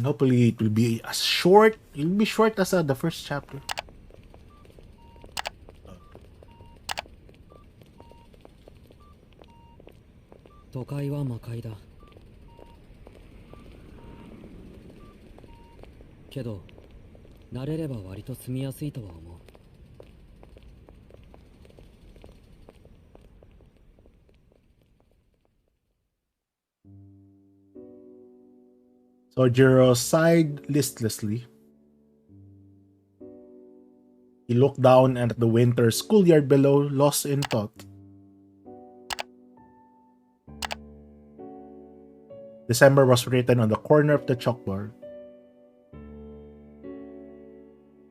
Hopefully it will be as short. It will be short as the first chapter. 都会は魔界だけど慣れれば割と住みやすいとは思う Sojiro sighed listlessly. He looked down at the winter schoolyard below, lost in thought. December was written on the corner of the chalkboard.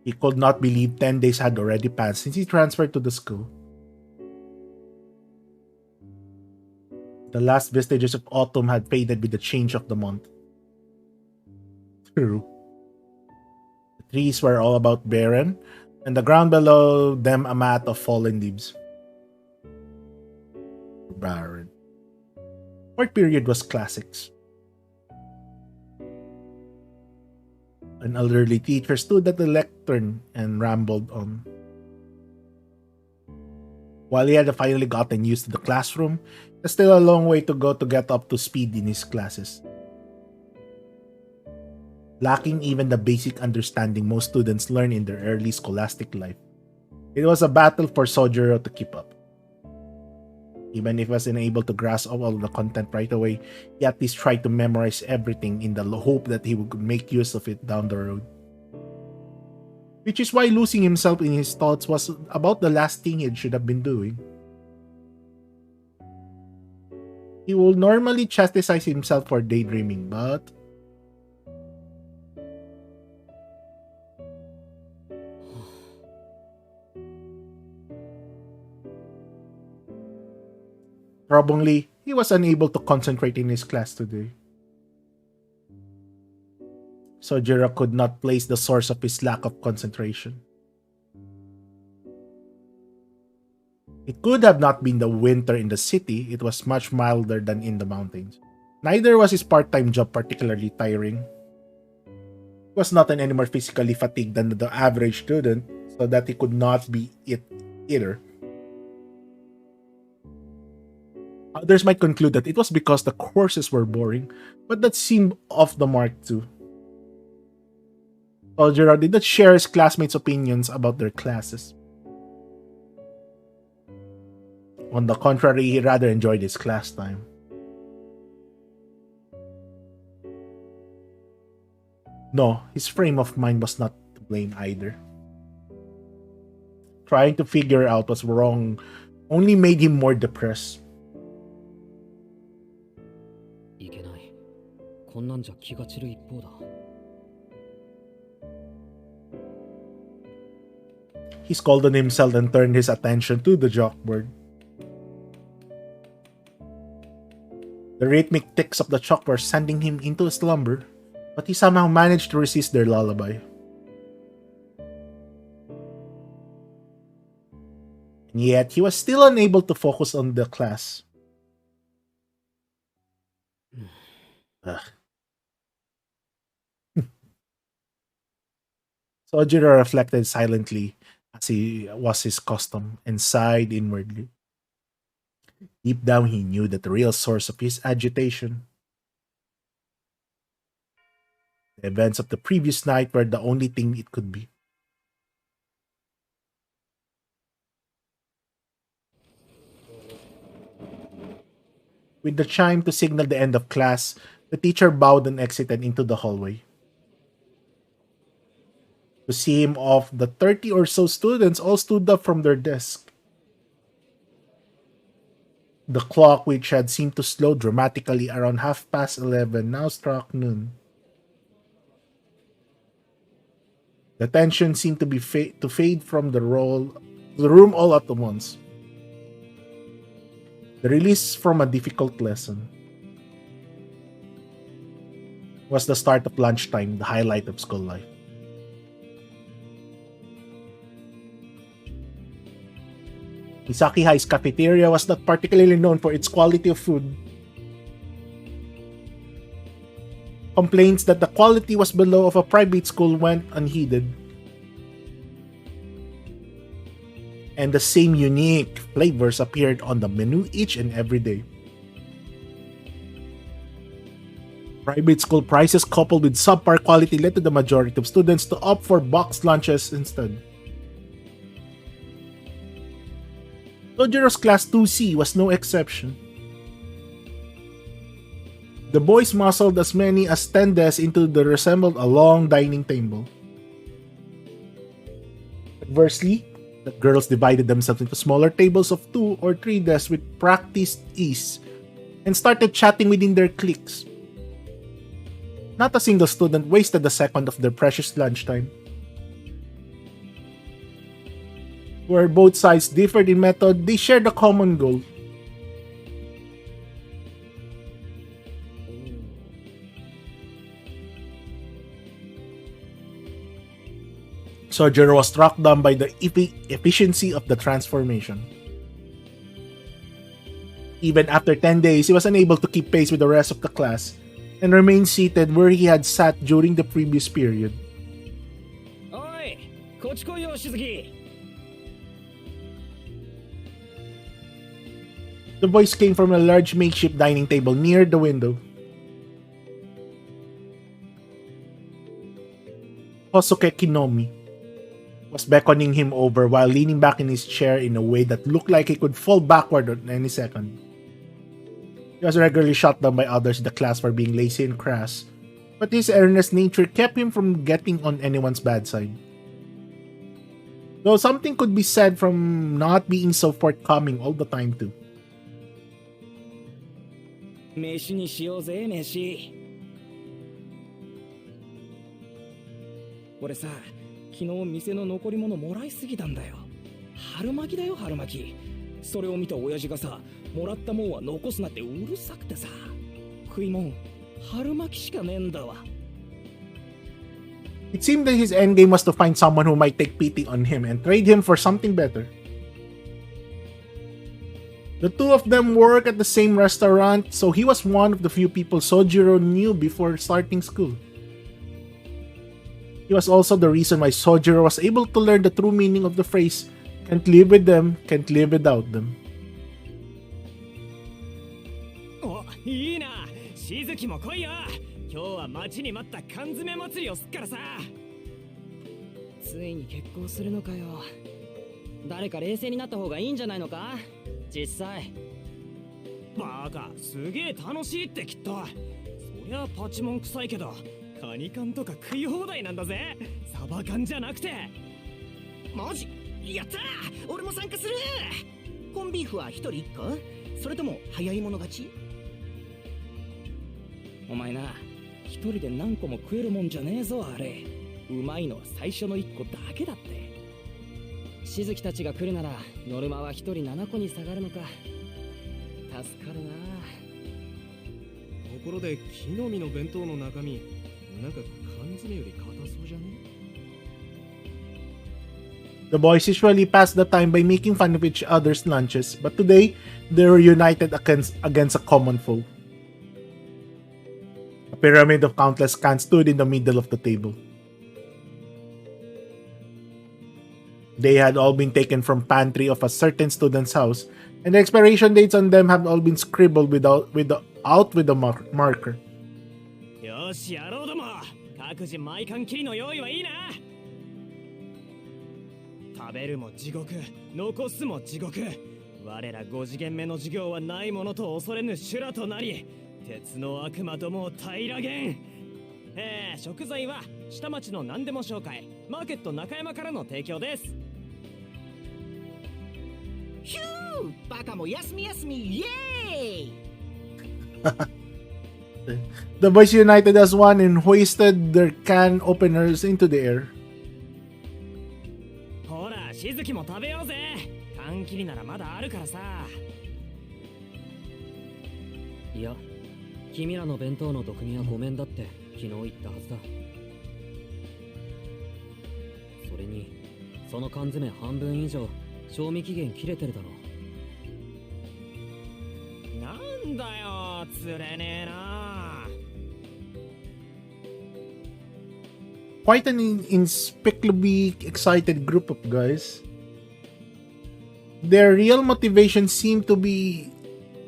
He could not believe 10 days had already passed since he transferred to the school. The last vestiges of autumn had faded with the change of the month. True. The trees were all about barren, and the ground below them a mat of fallen leaves. Barren. What period was classics? An elderly teacher stood at the lectern and rambled on. While he had finally gotten used to the classroom, there's still a long way to go to get up to speed in his classes. Lacking even the basic understanding most students learn in their early scholastic life, it was a battle for Sojiro to keep up. Even if he wasn't able to grasp all the content right away, he at least tried to memorize everything in the hope that he would make use of it down the road. Which is why losing himself in his thoughts was about the last thing he should have been doing. He will normally chastise himself for daydreaming, but troublingly, he was unable to concentrate in his class today. Sojiro could not place the source of his lack of concentration. It could have not been the winter in the city, it was much milder than in the mountains. Neither was his part-time job particularly tiring. He was not any more physically fatigued than the average student, so that he could not be it either. Others might conclude that it was because the courses were boring, but that seemed off the mark too. Sojiro did not share his classmates' opinions about their classes. On the contrary, he rather enjoyed his class time. No, his frame of mind was not to blame either. Trying to figure out what's wrong only made him more depressed. いけない。こんなんじゃ気が散る一方だ。He scolded himself and turned his attention to the chalkboard. The rhythmic ticks of the chalk were sending him into a slumber, but he somehow managed to resist their lullaby. And yet, he was still unable to focus on the class. Sojiro reflected silently, as he was his custom, and sighed inwardly. Deep down, he knew that the real source of his agitation. The events of the previous night were the only thing it could be. With the chime to signal the end of class, the teacher bowed and exited into the hallway. To see him off, the 30 or so students all stood up from their desks. The clock, which had seemed to slow dramatically around 11:30, now struck noon. The tension seemed to fade from the room all at once. The release from a difficult lesson was the start of lunchtime, the highlight of school life. Misaki High's cafeteria was not particularly known for its quality of food. Complaints that the quality was below of a private school went unheeded. And the same unique flavors appeared on the menu each and every day. Private school prices coupled with subpar quality led to the majority of students to opt for boxed lunches instead. Sojiro's class 2C was no exception. The boys muscled as many as 10 desks into the resembled a long dining table. Conversely, the girls divided themselves into smaller tables of 2 or 3 desks with practiced ease and started chatting within their cliques. Not a single student wasted a second of their precious lunchtime. Where both sides differed in method, they shared a common goal. Sojiro was struck down by the efficiency of the transformation. Even after 10 days, he was unable to keep pace with the rest of the class and remained seated where he had sat during the previous period. Oi! Kochi yo, Shizuki! The voice came from a large makeshift dining table near the window. Hosuke Kinomi was beckoning him over while leaning back in his chair in a way that looked like he could fall backward at any second. He was regularly shot down by others in the class for being lazy and crass, but his earnest nature kept him from getting on anyone's bad side. Though something could be said from not being so forthcoming all the time too. 飯にしようぜ、飯。俺さ、昨日店の残り物もらいすぎたんだよ。春巻きだよ、春巻き。それを見た親父がさ、もらったもんは残すなってうるさくてさ。食いもん、春巻きしかねえんだわ。It seemed that his endgame was to find someone who might take pity on him and trade him for something better. The two of them work at the same restaurant, so he was one of the few people Sojiro knew before starting school. He was also the reason why Sojiro was able to learn the true meaning of the phrase, "Can't live with them, can't live without them." お、いいな。しずきも来いよ。今日は待ちに待った缶詰祭りをすっからさ。ついに結婚するのかよ。誰か冷静になった方がいいんじゃないのか。実際バカ、すげえ楽しいってきっと。そりゃパチモン臭いけどカニ缶とか食い放題なんだぜ。サバ缶じゃなくて。マジやったー。俺も参加する。コンビーフは一人一個、それとも早い者勝ち。お前な、一人で何個も食えるもんじゃねえぞ。あれうまいのは最初の一個だけだって。しずきたちが来るならノルマは一人7個に下がるのか。助かるな。ところで木の実の弁当の中身なんか缶詰より硬そうじゃね。 The boys usually passed the time by making fun of each other's lunches, but today they were united against a common foe. A pyramid of countless cans stood in the middle of the table. They had all been taken from pantry of a certain student's house, and the expiration dates on them have all been scribbled with a marker. よし、やろうども。各自毎缶切りの用意はいいな。食べるも地獄、残すも地獄。我ら5次元目の授業はないものと恐れぬ修羅となり、鉄の悪魔どもを平らげん。食材は下町の何でも紹介、マーケット中山からの提供です。ヒュー、バカも休み休み、イエーイ。The boys united as one and hoisted their can openers into the air. ほら、しずきも食べようぜ。缶切りならまだあるからさ。いや、君らの弁当の毒味はごめんだって昨日言ったはずだ。それにその缶詰半分以上賞味期限切れてるだろ。なんだよ、釣れねえな。quite an inexplicably excited group of guys. Their real motivation seemed to be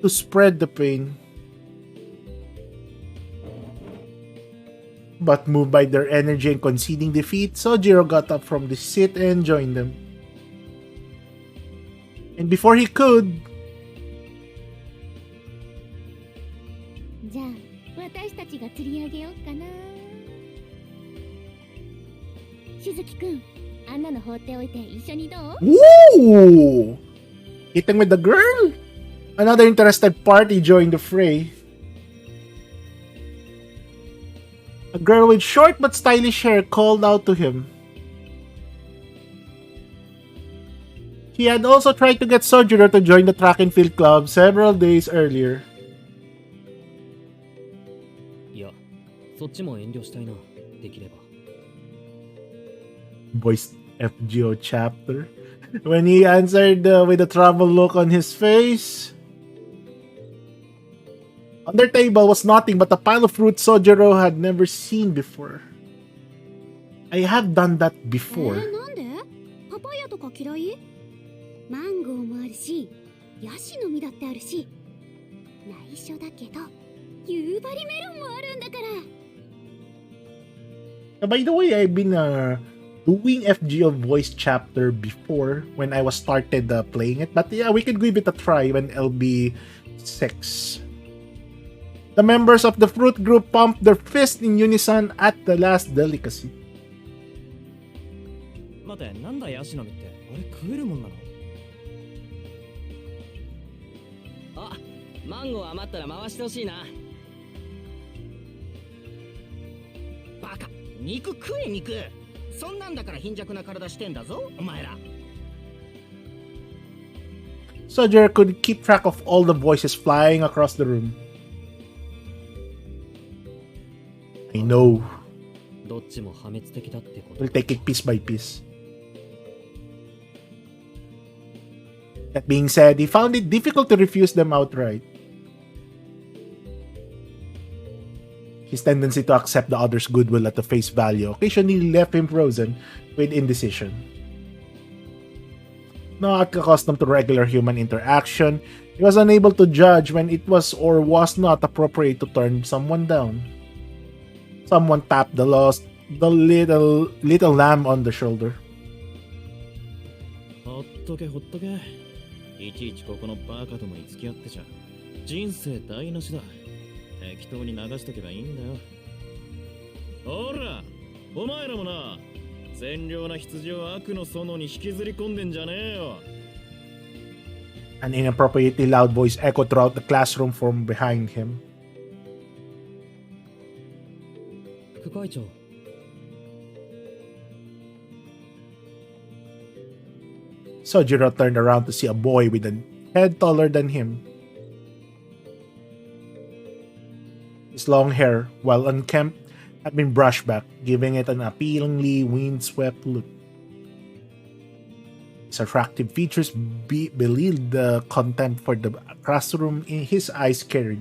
to spread the pain. But moved by their energy and conceding defeat, Sojiro got up from the seat and joined them. And before he could, じゃあ私たちが釣り上げようかな。しずきくん、あんなの放っておいて一緒にどう？ ooh, hitting with the girl. Another interested party joined the fray. A girl with short but stylish hair called out to him. He had also tried to get Sojiro to join the track and field club several days earlier. いや、そっちも遠慮したいな。できれば。Voiced FGO chapter. When he answered with a troubled look on his face. On their table was nothing but a pile of fruit Sojiro had never seen before. I have done that before. なんで？パパイヤとか嫌い？マンゴーもあるし、ヤシの実だってあるし、内緒だけど、夕張メロンもあるんだから。By the way, I've been doing FGO voice chapter before when I was started playing it. But yeah, we could give it a try when LB 6. The members of the fruit group pumped their fist in unison at the last delicacy. 待て、なんだヤシの実って。あれ食えるもんなの？あ、マンゴー余ったら回してほしいな。バカ、肉食え肉。そんなんだから貧弱な体してんだぞ、お前ら。Sojiro could keep track of all the voices flying across the room. I know. どっちも破滅的だってこと。 We'll take it piece by piece. That being said, he found it difficult to refuse them outright. His tendency to accept the other's goodwill at the face value occasionally left him frozen with indecision. Not accustomed to regular human interaction, he was unable to judge when it was or was not appropriate to turn someone down. Someone tapped the little lamb on the shoulder. ほっとけほっとけ。いちいちここのバカともに付き合ってちゃ人生台無しだ。適当に流しとけばいいんだよ。ほら、お前らもな、善良な羊を悪の園に引きずり込んでんじゃねえよ。An inappropriately loud voice echoed throughout the classroom from behind him. 副会長。Sojiro turned around to see a boy with a head taller than him. His long hair, while unkempt, had been brushed back, giving it an appealingly windswept look. His attractive features belied the contempt for the classroom in his eyes carried.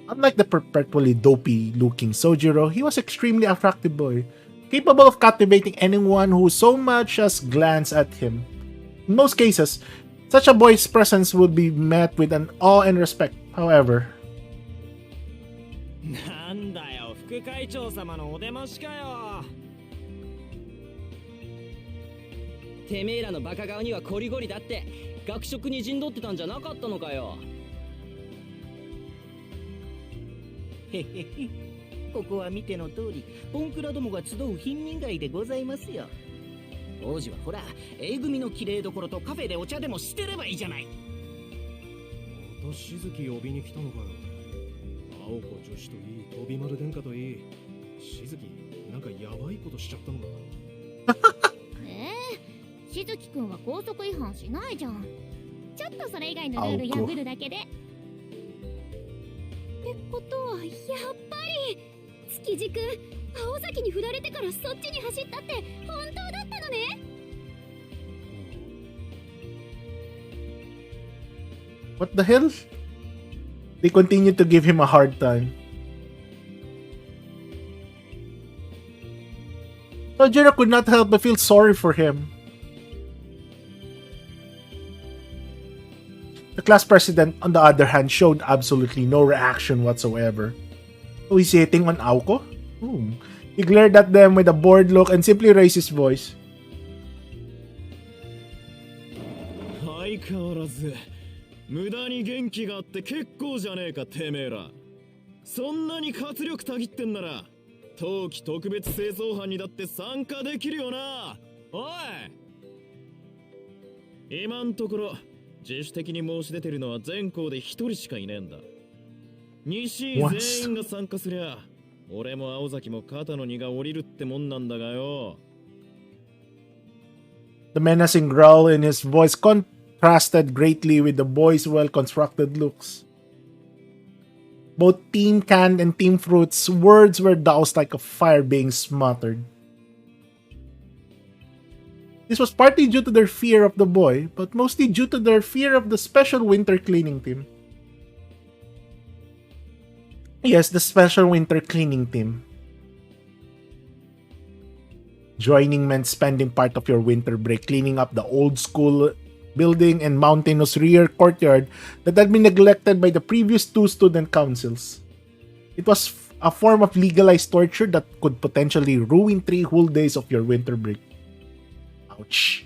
Unlike the perpetually dopey-looking Sojiro, he was an extremely attractive boy, capable of captivating anyone who so much as glanced at him. In most cases, such a boy's presence would be met with an awe and respect, however. なんだよ、副会長様のお出ましかよ。てめえらのバカ顔にはコリゴリだって、学食に陣取ってたんじゃなかったのかよ。へへへ、ここは見ての通り、ボンクラどもが集う貧民街でございますよ。王子はほら、A組の綺麗どころとカフェでお茶でもしてればいいじゃない。またしずき呼びに来たのかよ。青子女子といい、飛び丸殿下といい。しずき、なんかヤバいことしちゃったのか。しずきくんは高速違反しないじゃん。ちょっとそれ以外のルール破るだけで。ってことはやっぱり築地くん、青崎に振られてからそっちに走ったって本当だったのね。What the hell? They continued to give him a hard time. Sojiro could not help but feel sorry for him. The class president, on the other hand, showed absolutely no reaction whatsoever. So he's hitting on Aoko? He glared at them with a bored look and simply raised his voice. 相変わらず無駄に元気があって結構じゃねえかてめえら。そんなに活力たぎってんなら冬季特別清掃班にだって参加できるよな。おい、今んところ自主的に申し出てるのは全校で一人しかいねえんだ。西全員が参加すりゃ俺も青崎も肩の荷が下りるってもんなんだがよ。 The menacing growl in his voice contrasted greatly with the boy's well-constructed looks. Both Team Canned and Team Fruit's words were doused like a fire being smothered. This was partly due to their fear of the boy, but mostly due to their fear of the special winter cleaning team. Yes, the special winter cleaning team. Joining meant spending part of your winter break cleaning up the old school building and mountainous rear courtyard that had been neglected by the previous two student councils. It was a form of legalized torture that could potentially ruin 3 whole days of your winter break. Ouch.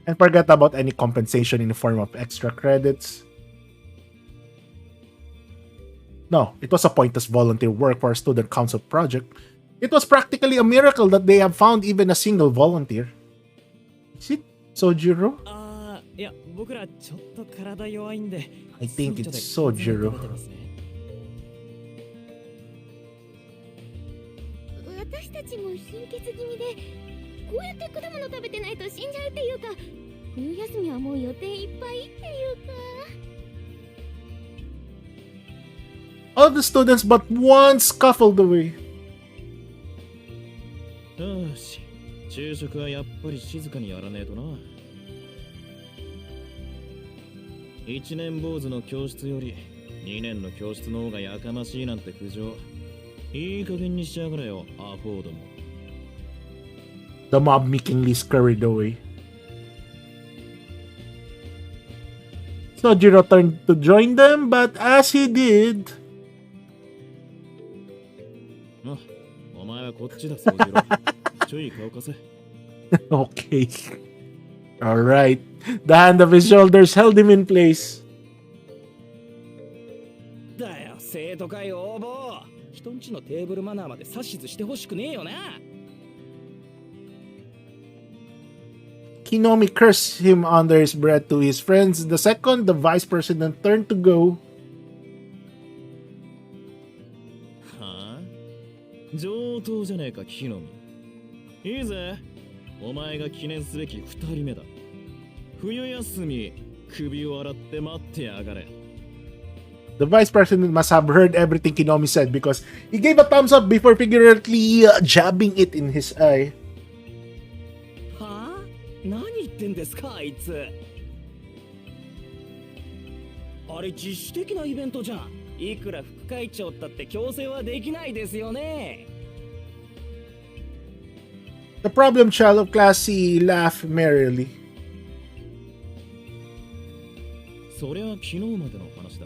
And forget about any compensation in the form of extra credits. No, it was a pointless volunteer work for a student council project. It was practically a miracle that they have found even a single volunteer. Is it Sojiro? いや、僕らちょっと体弱いんで。I think it's Sojiro. 私たちも貧血気味で、こうやって果物食べてないと死んじゃうっていうか、冬休みはもう予定いっぱいっていうか。All the students but one scuffled away. よし、昼食はやっぱり静かにやらねえとな。1年坊主の教室より2年の教室の方がやかましいなんて苦情、いい加減にしやがれよ、アホども。The mob meekly scurried away. Sojiro turned to join them, but as he did... お前はこっちだ、掃除ろ。ちょい顔貸せ。Okay. Alright. The hand of his shoulders held him in place. だよ、生徒会応募。人んちのテーブルマナーまで指図してほしくねえよな。Kinomi cursed him under his breath to his friends. The second the vice president turned to go. はあ？上等じゃねえか、木の実。いいぜ。お前が記念すべき2人目だ。冬休み、首を洗って待ってやがれ。The vice president must have heard everything Kinomi said because he gave a thumbs up before figuratively jabbing it in his eye. はあ？何言ってんですか、あいつ。あれ自主的なイベントじゃん。いくら副会長だって強制はできないですよね。The problem child of Class C laughed merrily. そりゃ昨日までの話だ。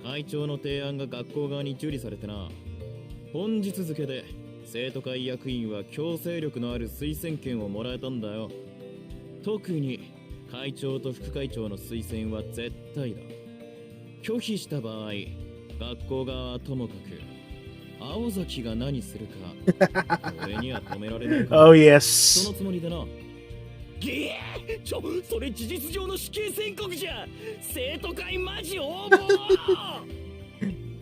会長の提案が学校側に受理されてな。本日付で生徒会役員は強制力のある推薦権をもらえたんだよ。特に会長と副会長の推薦は絶対だ。拒否した場合、学校側はともかく青崎が何するか俺には止められないから。Oh yes. そのつもりでな。げえ、それ事実上の死刑宣告じゃ。生徒会マジ応募。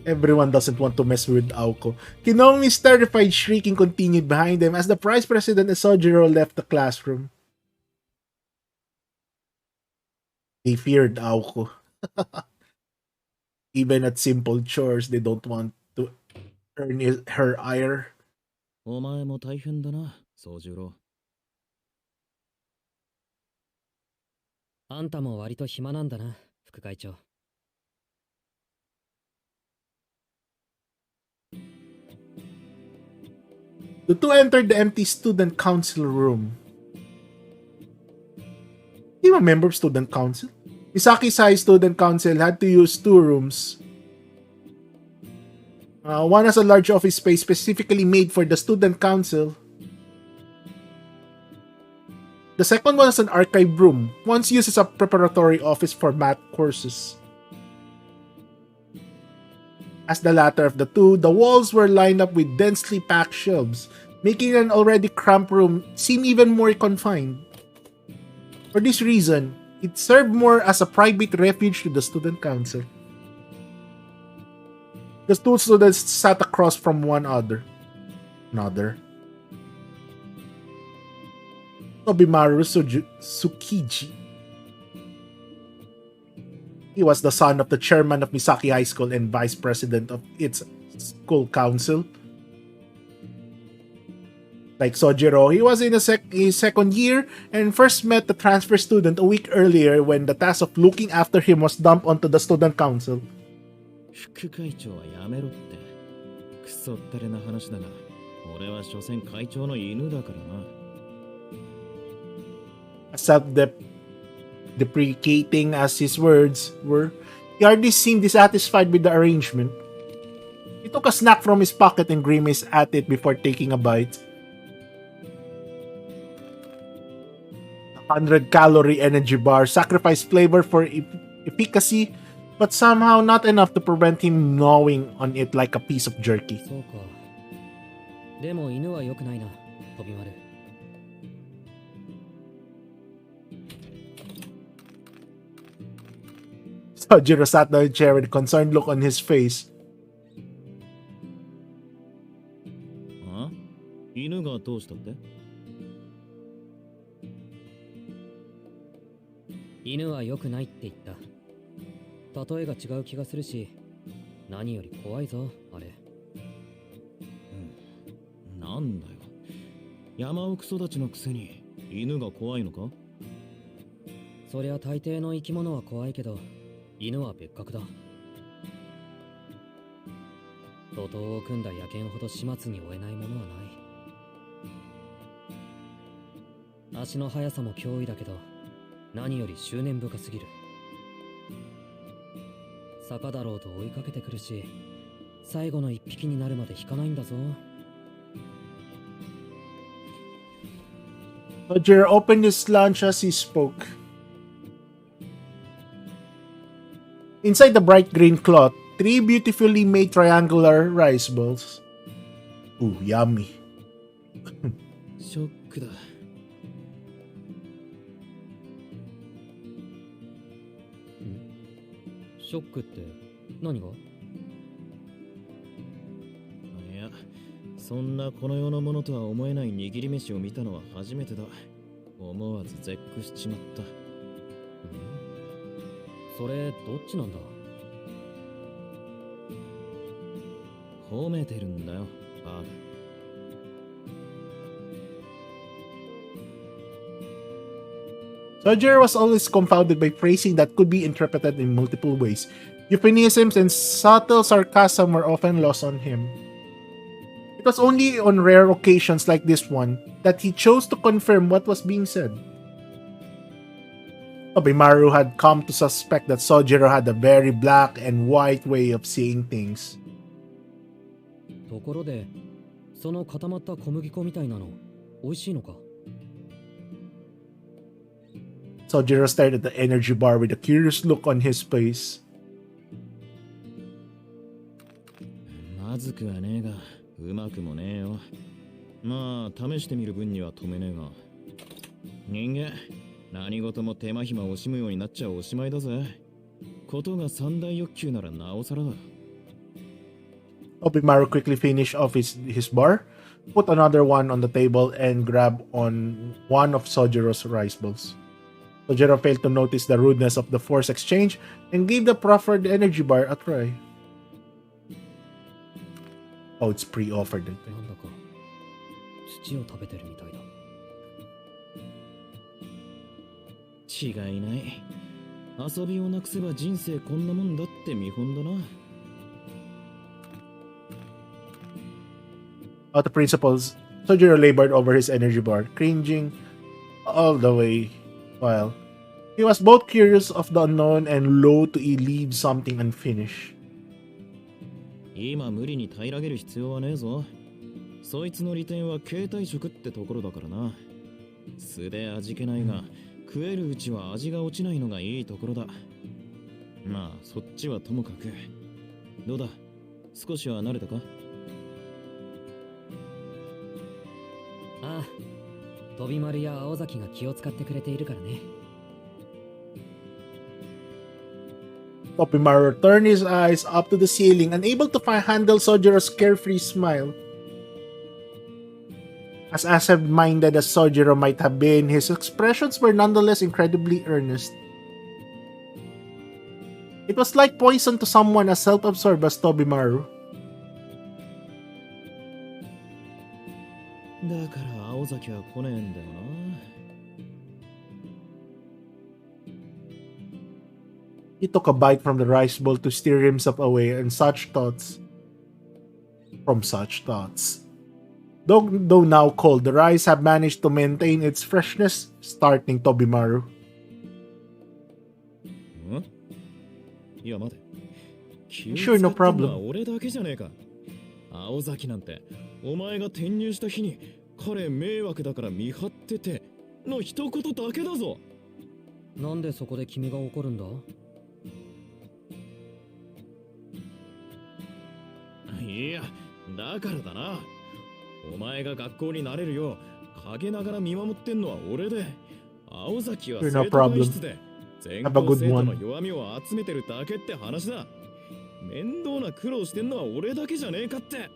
Everyone doesn't want to mess with Aoko. Kinomi's terrified shrieking continued behind them as the vice president and Sojiro left the classroom. They feared Aoko. Even at simple chores, they don't want to earn her ire. お前も大変だな、宗十郎。あんたも割と暇なんだな、副会長。The two entered the empty student council room. You a member of student council? Misaki's high student council had to use two rooms. One has a large office space specifically made for the student council. The second one is an archive room, once used as a preparatory office for math courses. As the latter of the two, the walls were lined up with densely packed shelves, making an already cramped room seem even more confined. For this reason, it served more as a private refuge to the student council. The two students sat across from one another. Tobimaru Tsukiji. He was the son of the chairman of Misaki High School and vice president of its school council. Like Sojiro, he was in his second year and first met the transfer student a week earlier when the task of looking after him was dumped onto the student council. 副会長はやめろってクソったれな話だが俺は所詮会長の犬だからな Self-deprecating as his words were, he hardly seemed dissatisfied with the arrangement. He took a snack from his pocket and grimaced at it before taking a bite. 100-calorie energy bar sacrificed flavor for efficacy, but somehow not enough to prevent him gnawing on it like a piece of jerky. そうか。でも犬は良くないな、飛び丸。Sojiro sat down in a chair with a concerned look on his face. あ犬がどうしたって犬は良くないって言った。例えが違う気がするし、何より怖いぞ、あれ。なんだよ山奥育ちのくせに犬が怖いのかそりゃ大抵の生き物は怖いけど、犬は別格だ。徒党を組んだ野犬ほど始末に負えないものはない。足の速さも脅威だけど、何より執念深すぎる。坂だろうと追いかけてくるし、最後の一匹になるまで引かないんだぞ。Sojiro opened his lunch as he spoke. Inside the bright green cloth, 3 beautifully made triangular rice balls. Ooh, yummy. ショックだショックって何が？いやそんなこの世のものとは思えない握り飯を見たのは初めてだ思わず絶句しちまったそれどっちなんだ？褒めてるんだよバーグSojiro was always confounded by phrasing that could be interpreted in multiple ways. Euphemisms and subtle sarcasm were often lost on him. It was only on rare occasions like this one that he chose to confirm what was being said. Tobimaru had come to suspect that Sojiro had a very black and white way of seeing things. ところで、その固まった小麦粉みたいなの、美味しいのか？ Sojiro stared at the energy bar with a curious look on his face. まずくはねえがうまくもねえよまあ試してみる分には止めねえが人間何事も手間暇惜しむようになっちゃおしまいだぜことが三大欲求ならなおさらだ Tobimaru quickly finished off his bar, put another one on the table, and grabbed on one of Sojiro's rice balls. Sojiro failed to notice the rudeness of the force exchange and gave the proffered energy bar a try. Oh, it's pre-offered, I think. なんだか土を食べてるみたいだ。違いない遊びをなくせば人生こんなもんだって見本だな The principals Sojiro labored over his energy bar, cringing all the way, while he was both curious of the unknown and loath to leave something unfinished. 今無理に平らげる必要はねえぞ。そいつの利点は携帯食ってところだからな。素で味気ないが、食えるうちは味が落ちないのがいいところだ。まあそっちはともかく。どうだ、少しは慣れたか？ああ、飛び丸や青崎が気を使ってくれているからね。Topimaru turned his eyes up to the ceiling, unable to handle Sojiro's carefree smile. As absent-minded as Sojiro might have been, his expressions were nonetheless incredibly earnest. It was like poison to someone as self-absorbed as Tobimaru. だから青崎は来ねえんだよな。He took a bite from the rice bowl to steer himself away from such thoughts. Though now cold, the rice had managed to maintain its freshness, starting Tobimaru. ん？いや待て。 Sure, no problem. 俺だけじゃねえか。青崎なんてお前が転入した日に彼迷惑だから見張ってての一言だけだぞ。なんでそこで君が怒るんだ？いや、だからだな。お前が学校になれるよう陰ながら見守ってんのは俺で、青崎は生徒会室で全校生徒の弱みを集めてるだけって話だ。面倒な苦労してんのは俺だけじゃねえかって。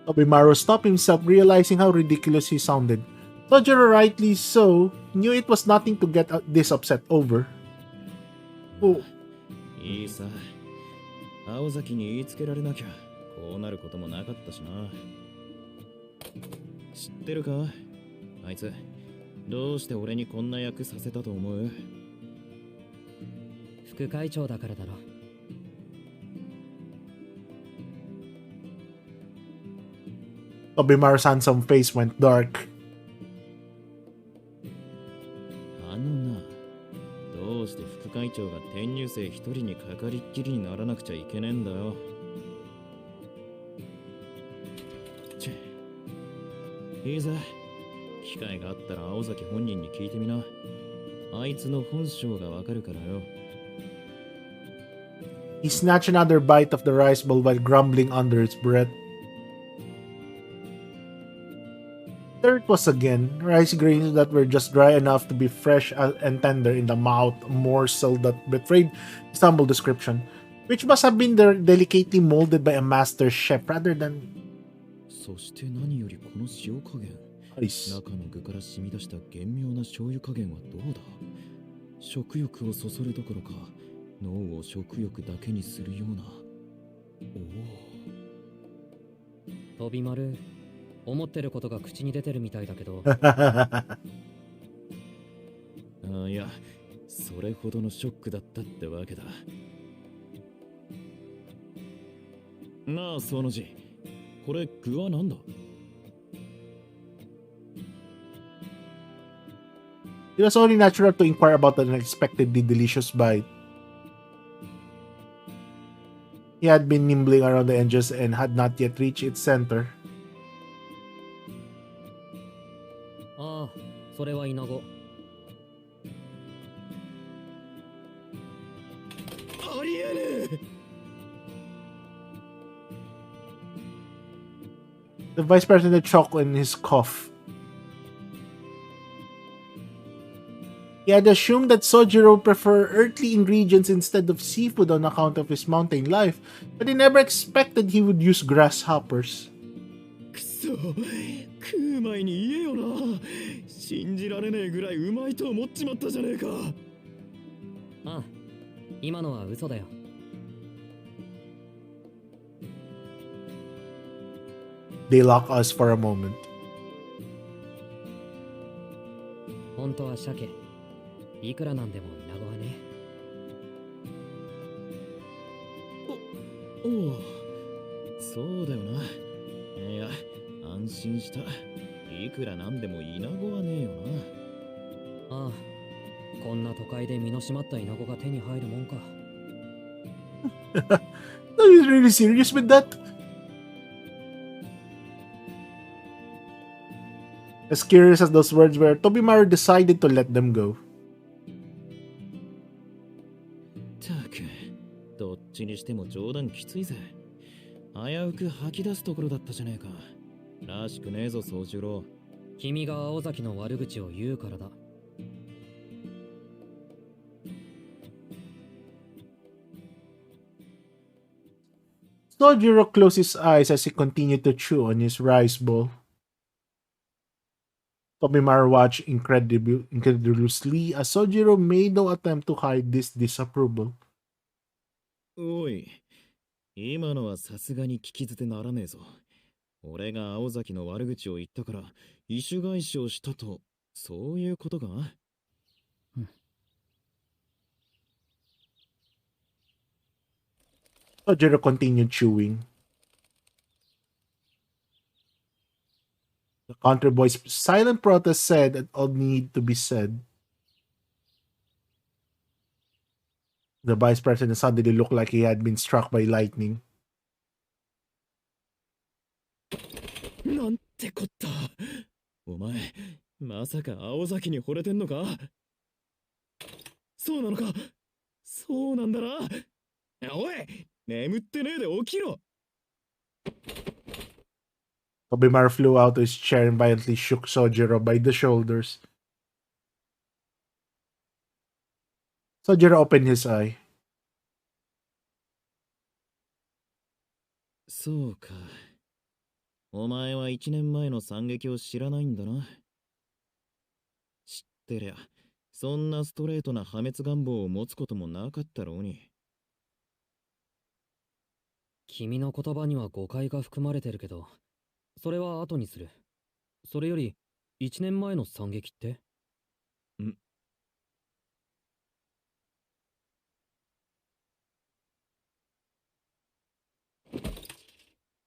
Tobimaru stopped himself, realizing how ridiculous he sounded. Sojiro, rightly so, knew it was nothing to get this upset over. Oh. いいさ。青崎に言いつけられなきゃこうなることもなかったしな。知ってるか？あいつどうして俺にこんな役させたと思う？副会長だからだろ。Tobimaru's handsome face went dark. あのな、どうして副会長が転入生一人にかかりっきりにならなくちゃいけねえんだよ。いいぜ。機会があったら青崎本人に聞いてみな。あいつの本性がわかるからよ。He snatched another bite of the rice bowl while grumbling under his breath. There it was again, rice grains that were just dry enough to be fresh and tender in the mouth, a morsel that betrayed his humble description, which must have been delicately molded by a master chef rather than... そして何よりこの塩加減。 Ice. 中の具から染み出した厳妙な醤油加減はどうだ。食欲をそそるどころか脳を食欲だけにするような。おお。飛び丸、思ってることが口に出てるみたいだけど。あ、いや、それほどのショックだったってわけだ。なあ、その字。これ具はなんだ？ It was only natural to inquire about the unexpectedly delicious bite. He had been nibbling around the edges and had not yet reached its center. ああ、それはイナゴ。ありえねえ。 The vice president choked in his cough. He had assumed that Sojiro preferred earthly ingredients instead of seafood on account of his mountain life, but he never expected he would use grasshoppers. くそ、食う前に言えよな。信じられねえぐらいうまいと思っちまったじゃねえか。ああ、今のは嘘だよ。 They locked us for a moment. 本当は鮭。いくらなんでもイナゴはね。おお、そうだよな。いや、安心した。いくらなんでもイナゴはねえよな。ああ、こんな都会で身の締まったイナゴが手に入るもんか。No, he's really serious with that? As curious as those words were, Tobimaru decided to let them go. たく、どっちにしても冗談きついぜ。危うく吐き出すところだったじゃねえか。らしくねえぞ、宗十郎。君が青崎の悪口を言うからだ。Sojiro closed his eyes as he continued to chew on his rice bowl. Tobimaru watched incredulously as Sojiro made no attempt to hide this disapproval. おい、今のはさすがに聞き捨てならねえぞ。俺が青崎の悪口を言ったから意種返しをしたと、そういうことか？Sojiro continued chewing. The country boy's silent protest said that all need to be said. The vice president suddenly looked like he had been struck by lightning. なんてこった。お前、まさか青崎に惚れてんのか？そうなのか？そうなんだな。おい、眠ってねえで起きろ。Tobimaru flew out of his chair and violently shook Sojiro by the shoulders. Sojiro opened his eye. そうか。お前は1年前の惨劇を知らないんだな。知ってりゃ、そんなストレートな破滅願望を持つこともなかったろうに。君の言葉には誤解が含まれてるけど、それは後にする。それより、1年前の惨劇って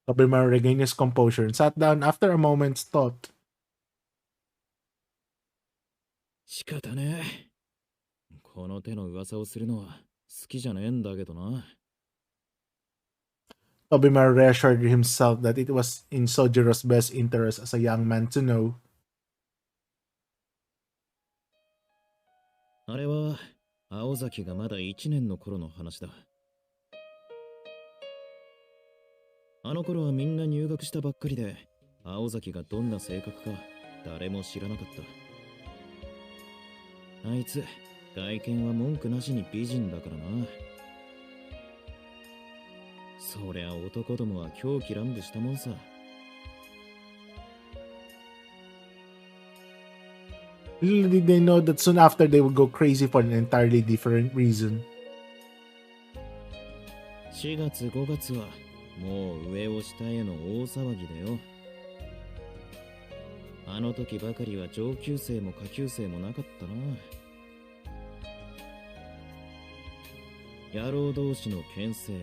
？Tobimaru regained his composure and sat down after a moment's thought. 仕方ねえ。この手の噂をするのは好きじゃねえんだけどな。Tobimaru reassured himself that it was in Sojiro's best interest as a young man to know. あれは青崎がまだ1年の頃の話だ。あの頃はみんな入学したばっかりで、青崎がどんな性格か誰も知らなかった。あいつ、外見は文句なしに美人だからな。そりゃ男どもは狂気乱舞したもんさ。Little did they know that soon after they would go crazy for an entirely different reason. 4月5月はもう上を下への大騒ぎだよ。あの時ばかりは上級生も下級生もなかったな。野郎同士の牽制、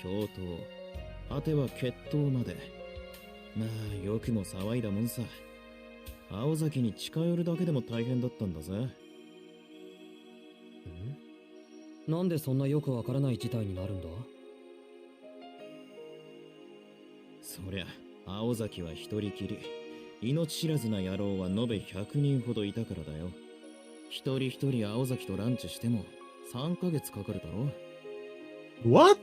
共闘、果ては決闘まで。まあよくも騒いだもんさ。青崎に近寄るだけでも大変だったんだぜ。なんでそんなよくわからない事態になるんだ？そりゃ青崎は一人きり、命知らずな野郎は延べ100人ほどいたからだよ。一人一人青崎とランチしても3ヶ月かかるだろ。 What?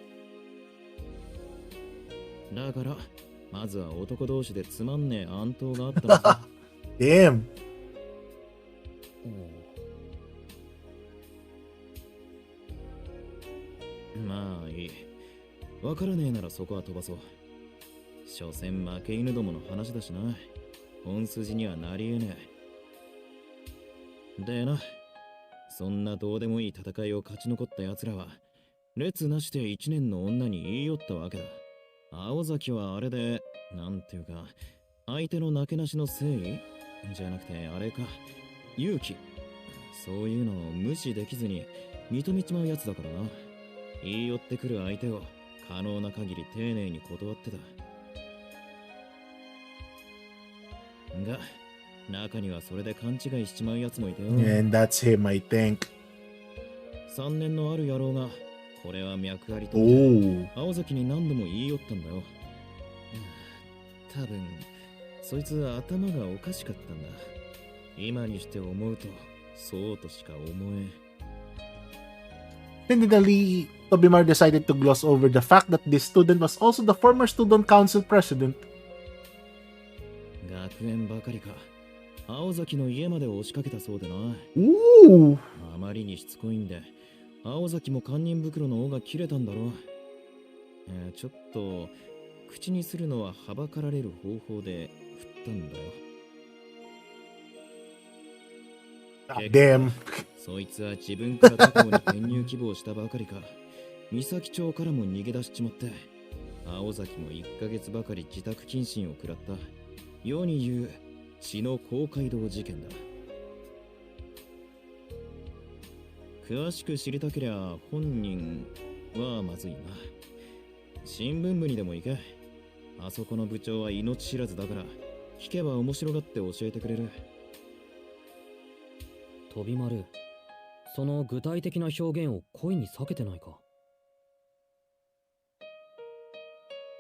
だからまずは男同士でつまんねえ暗闘があったのさ。Damn. まあいい。わからねえならそこは飛ばそう。所詮負け犬どもの話だしな。本筋にはなり得ねえ。でな、そんなどうでもいい戦いを勝ち残った奴らは列なしで1年の女に言い寄ったわけだ。青崎はあれで、なんていうか、相手のなけなしの誠意じゃなくてあれか、勇気、そういうのを無視できずに認めちまうやつだからな。言い寄ってくる相手を可能な限り丁寧に断ってた。が、中にはそれで勘違いしちまうやつもいたよ。And that's him, I think. 3年のある野郎が、これは脈ありと Oh. 青崎に何度も言い寄ったんだよ。多分、そいつは頭がおかしかったんだ。今にして思うと、そうとしか思えん。Finally, Tobimar decided to gloss over the fact that this student was also the former student council president. 学園ばかりか。青崎の家まで押しかけたそうでな。Ooh. あまりにしつこいんで、青崎も堪忍袋の尾が切れたんだろう。ちょっと、口にするのははばかられる方法で振ったんだよ。Damn. そいつは自分から過去に転入希望したばかりか、三崎町からも逃げ出しちまって、青崎も1ヶ月ばかり自宅謹慎を食らった。世に言う血の公会堂事件だ。詳しく知りたけりゃ本人はまずいな。新聞部にでも行け。あそこの部長は命知らずだから、聞けば面白がって教えてくれる。飛び丸、その具体的な表現を恋に避けてないか？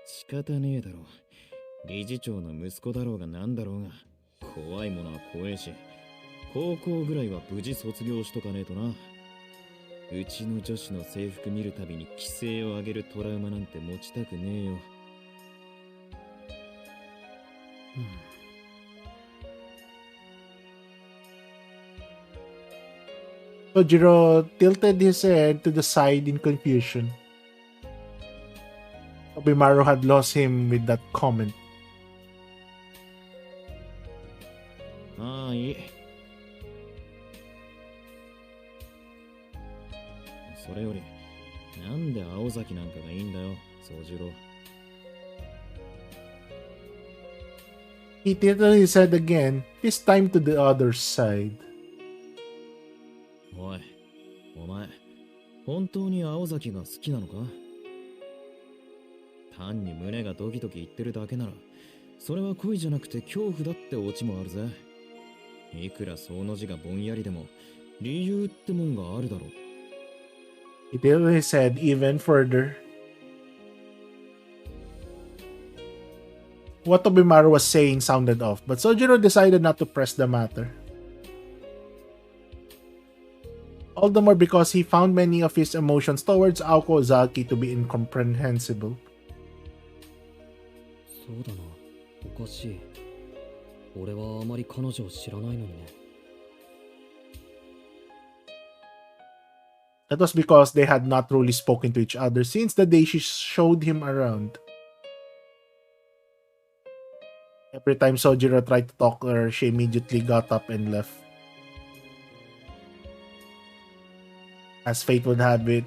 仕方ねえだろ。理事長の息子だろうがなんだろうが、怖いものは怖えし、高校ぐらいは無事卒業しとかねえとな。うちの女子の制服見るたびに規制を上げるトラウマなんて持ちたくねえよ。Sojiro tilted his head to the side in confusion. Tobimaru had lost him with that comment. ああ、いい。それより、なんで青崎なんかがいいんだよ、宗次郎。He tilted his head again, this time to the other side. おい、お前、本当に青崎が好きなのか？単に胸がドキドキ言ってるだけなら、それは恋じゃなくて恐怖だってオチもあるぜ。いくらその字がぼんやりでも、理由ってもんがあるだろう。He tilted his head even further. What Tobimaru was saying sounded off, but Sojiro decided not to press the matter. All the more because he found many of his emotions towards Aoko Ozaki to be incomprehensible. そうだな、おかしい。俺はあまり彼女を知らないのにね。That was because they had not truly spoken to each other since the day she showed him around. Every time Sojiro tried to talk to her, she immediately got up and left. As fate would have it,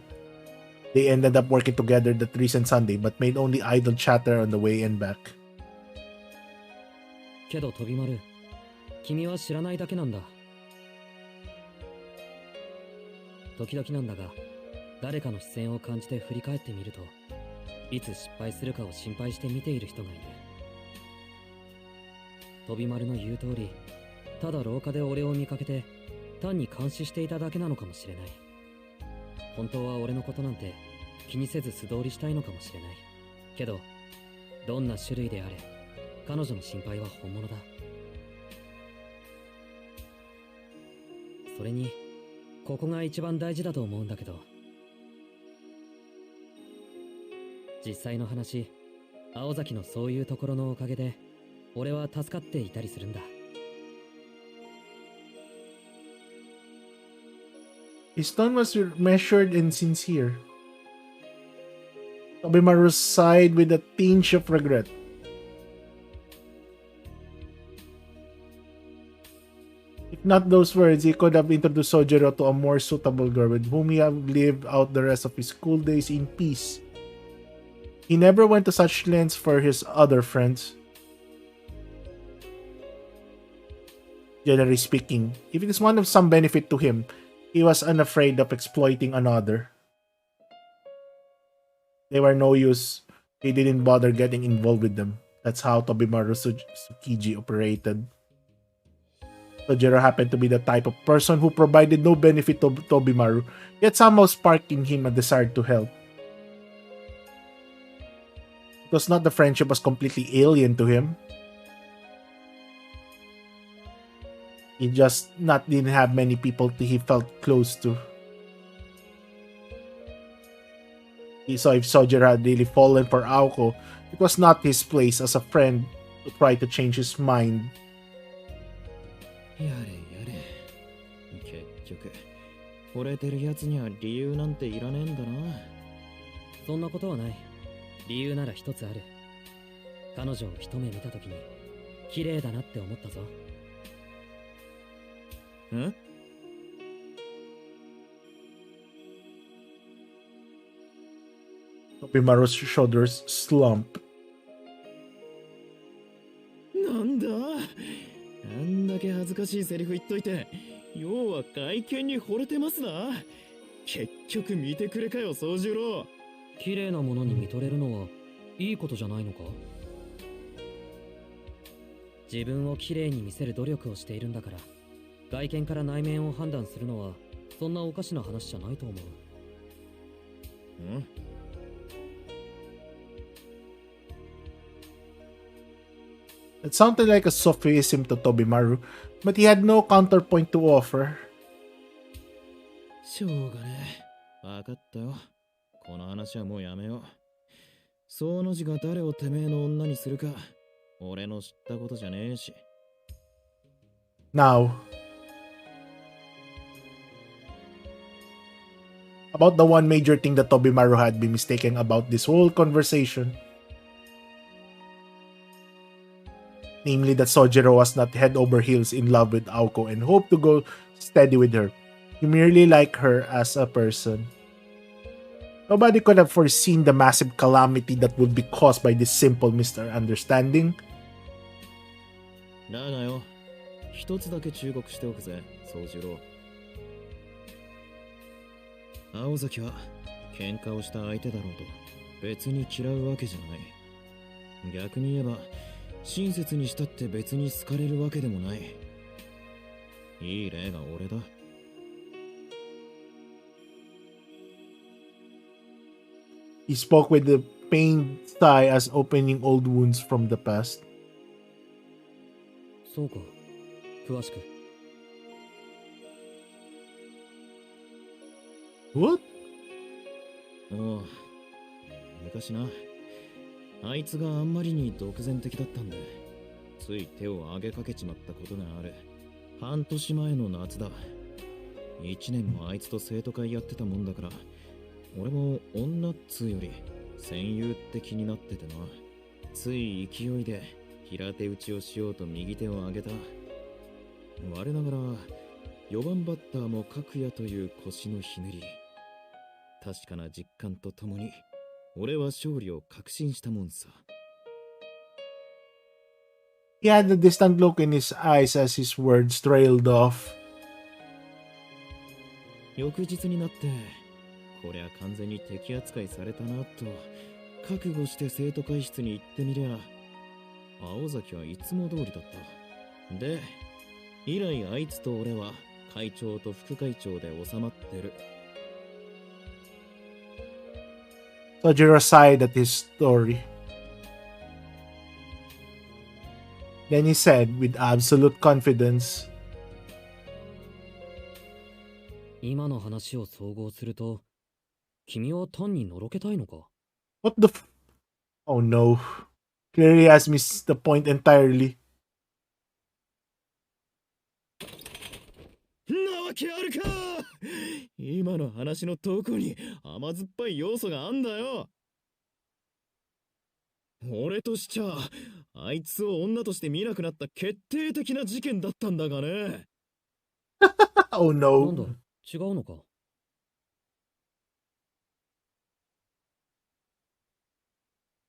they ended up working together that recent Sunday but made only idle chatter on the way and back. けど飛び丸、君は知らないだけなんだ。時々なんだが、誰かの視線を感じて振り返ってみると、いつ失敗するかを心配して見ている人がいる。飛び丸の言う通り、ただ廊下で俺を見かけて単に監視していただけなのかもしれない。本当は俺のことなんて気にせず素通りしたいのかもしれない。けどどんな種類であれ、彼女の心配は本物だ。それにここが一番大事だと思うんだけど、実際の話、青崎のそういうところのおかげで俺は助かっていたりするんだ。His tone was measured and sincere. Tobimaru sighed with a tinge of regret. If not those words, he could have introduced Sojiro to a more suitable girl with whom he had lived out the rest of his school days in peace. He never went to such lengths for his other friends. Generally speaking, if it is one of some benefit to him, he was unafraid of exploiting another. They were no use. He didn't bother getting involved with them. That's how Tobimaru Tsukiji operated. Sojiro happened to be the type of person who provided no benefit to Tobimaru, yet somehow sparking him a desire to help. It was not the friendship was completely alien to him. He just not didn't have many people he felt close to. So if Sojiro had really fallen for Aoko, it was not his place as a friend to try to change his mind. やれやれ。結局、惚れてるやつには理由なんていらねえんだな。そんなことはない。理由なら一つある。彼女を一目見たときに綺麗だなって思ったぞ。ん？ Tobimaru's shoulders slump. なんだ？あんだけ恥ずかしいセリフ言っといて、要は外見に惚れてますな。結局見てくれかよ、宗十郎。綺麗なものに見とれるのはいいことじゃないのか？自分を綺麗に見せる努力をしているんだから、外見から内面を判断するのはそんなおかしな話じゃないと思う。ん？ It sounded like a sophism to Tobimaru, but he had no counterpoint to offer. しょうがねえ。わかったよ。この話はもうやめよう。その字が誰をてめえの女にするか、俺の知ったことじゃねえし。Now, about the one major thing that Tobimaru had been mistaken about this whole conversation. Namely that Sojiro was not head over heels in love with Aoko and hoped to go steady with her. He merely liked her as a person. Nobody could have foreseen the massive calamity that would be caused by this simple misunderstanding. だがよ、一つだけ忠告しておくぜ、宗十郎。青崎は喧嘩をした相手だろうと別に嫌うわけじゃない。逆に言えば、親切にしたって別に好かれるわけでもない。いい例が俺だ。He spoke with a pained sigh as opening old wounds from the past. そうか。詳しく。What? おう、昔な、あいつがあんまりに独善的だったんで、つい手を挙げかけちまったことがある。半年前の夏だ。1年もあいつと生徒会やってたもんだから、俺も女っつうより戦友って気になっててな。つい勢いで平手打ちをしようと右手を上げた。我ながら4番バッターも角也という腰のひねり。確かな実感とともに俺は勝利を確信したもんさ。He had a distant look in his eyes as his words trailed off. 翌日になって、こりゃ完全に敵扱いされたなと覚悟して生徒会室に行ってみりゃ、青崎はいつも通りだった。で、以来あいつと俺は会長と副会長で収まってる。Sojiro sighed at his story. Then he said with absolute confidence, 今の話を総合すると、君は単にのろけたいのか？ What the f- Oh no. Clearly has missed the point entirely. なわけあるか。今の話のどこに甘酸っぱい要素があんだよ。俺としちゃあいつを女として見なくなった決定的な事件だったんだがね。Oh なんだ、 no. 違うのか？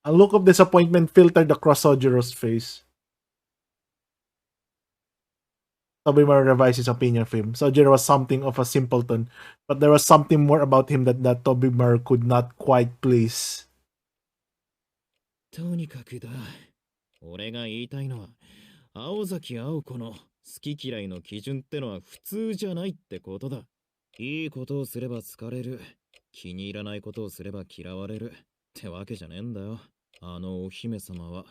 A look of disappointment filtered across Sojiro's face. Tobimaru revised his opinion of him. Sojiro was something of a simpleton, but there was something more about him that Tobimaru could not quite place. とにかくだ。俺が言いたいのは、青崎青子の好き嫌いの基準ってのは普通じゃないってことだ。いいことをすれば好かれる。気に入らないことをすれば嫌われる。ってわけじゃねえんだよ。あのお姫様は。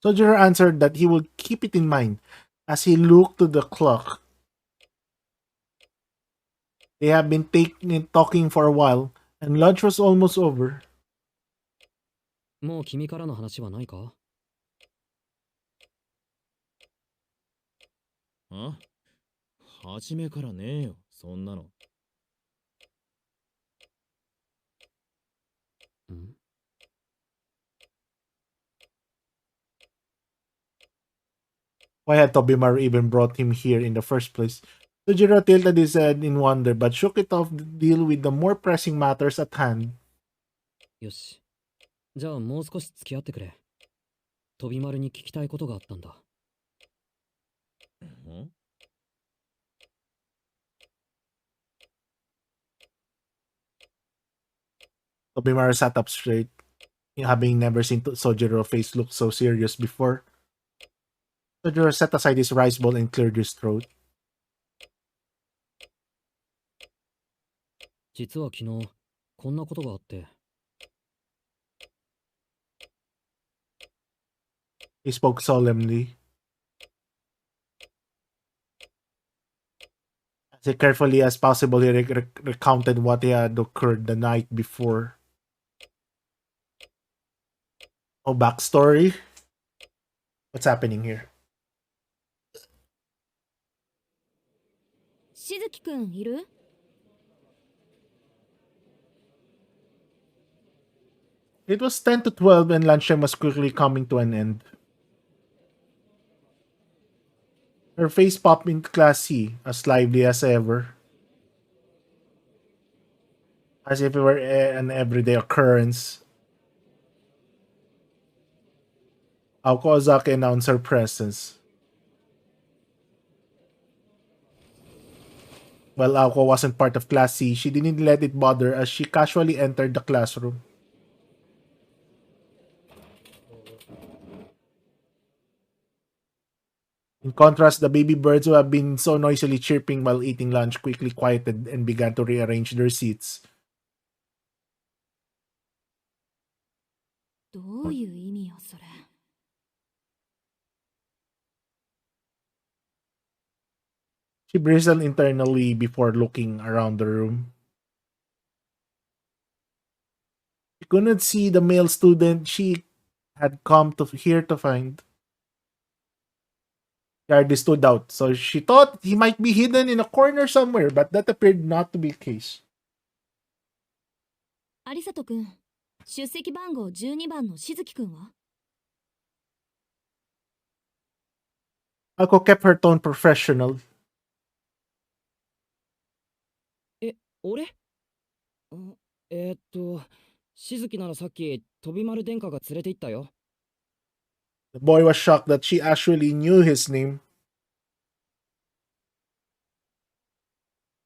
Sojiro answered that he would keep it in mind as he looked to the clock. They had been talking for a while, and lunch was almost over. もう君からの話はないか？あ？初めからねえよ、そんなの。ん？ Why had Tobimaru even brought him here in the first place? Sojiro tilted his head in wonder, but shook it off to deal with the more pressing matters at hand. よし。じゃあもう少し付き合ってくれ。飛び丸に聞きたいことがあったんだ。ん？ Tobimaru sat up straight, having never seen Sojiro's face look so serious before. Sojiro set aside his rice bowl and cleared his throat. 実は昨日、こんなことがあって。He spoke solemnly. As carefully as possible, he recounted what had occurred the night before. Oh, backstory? What's happening here? しずきくんいる？ It was 10 to 12 and lunchtime was quickly coming to an end. Her face popped into Class C, as lively as ever. As if it were an everyday occurrence. Aoko Ozaki announced her presence. While Aoko wasn't part of Class C, she didn't let it bother as she casually entered the classroom. In contrast, the baby birds who have been so noisily chirping while eating lunch quickly quieted and began to rearrange their seats. どういう意味よそれ。She bristled internally before looking around the room. She couldn't see the male student she had come to here to find. He hardly stood out, so she thought he might be hidden in a corner somewhere, but that appeared not to be the case. 有里くん、出席番号12番のしずきくんは？ Ako kept her tone professional. 俺？しずきならさっき飛び丸殿下が連れて行ったよ。The boy was shocked that she actually knew his name.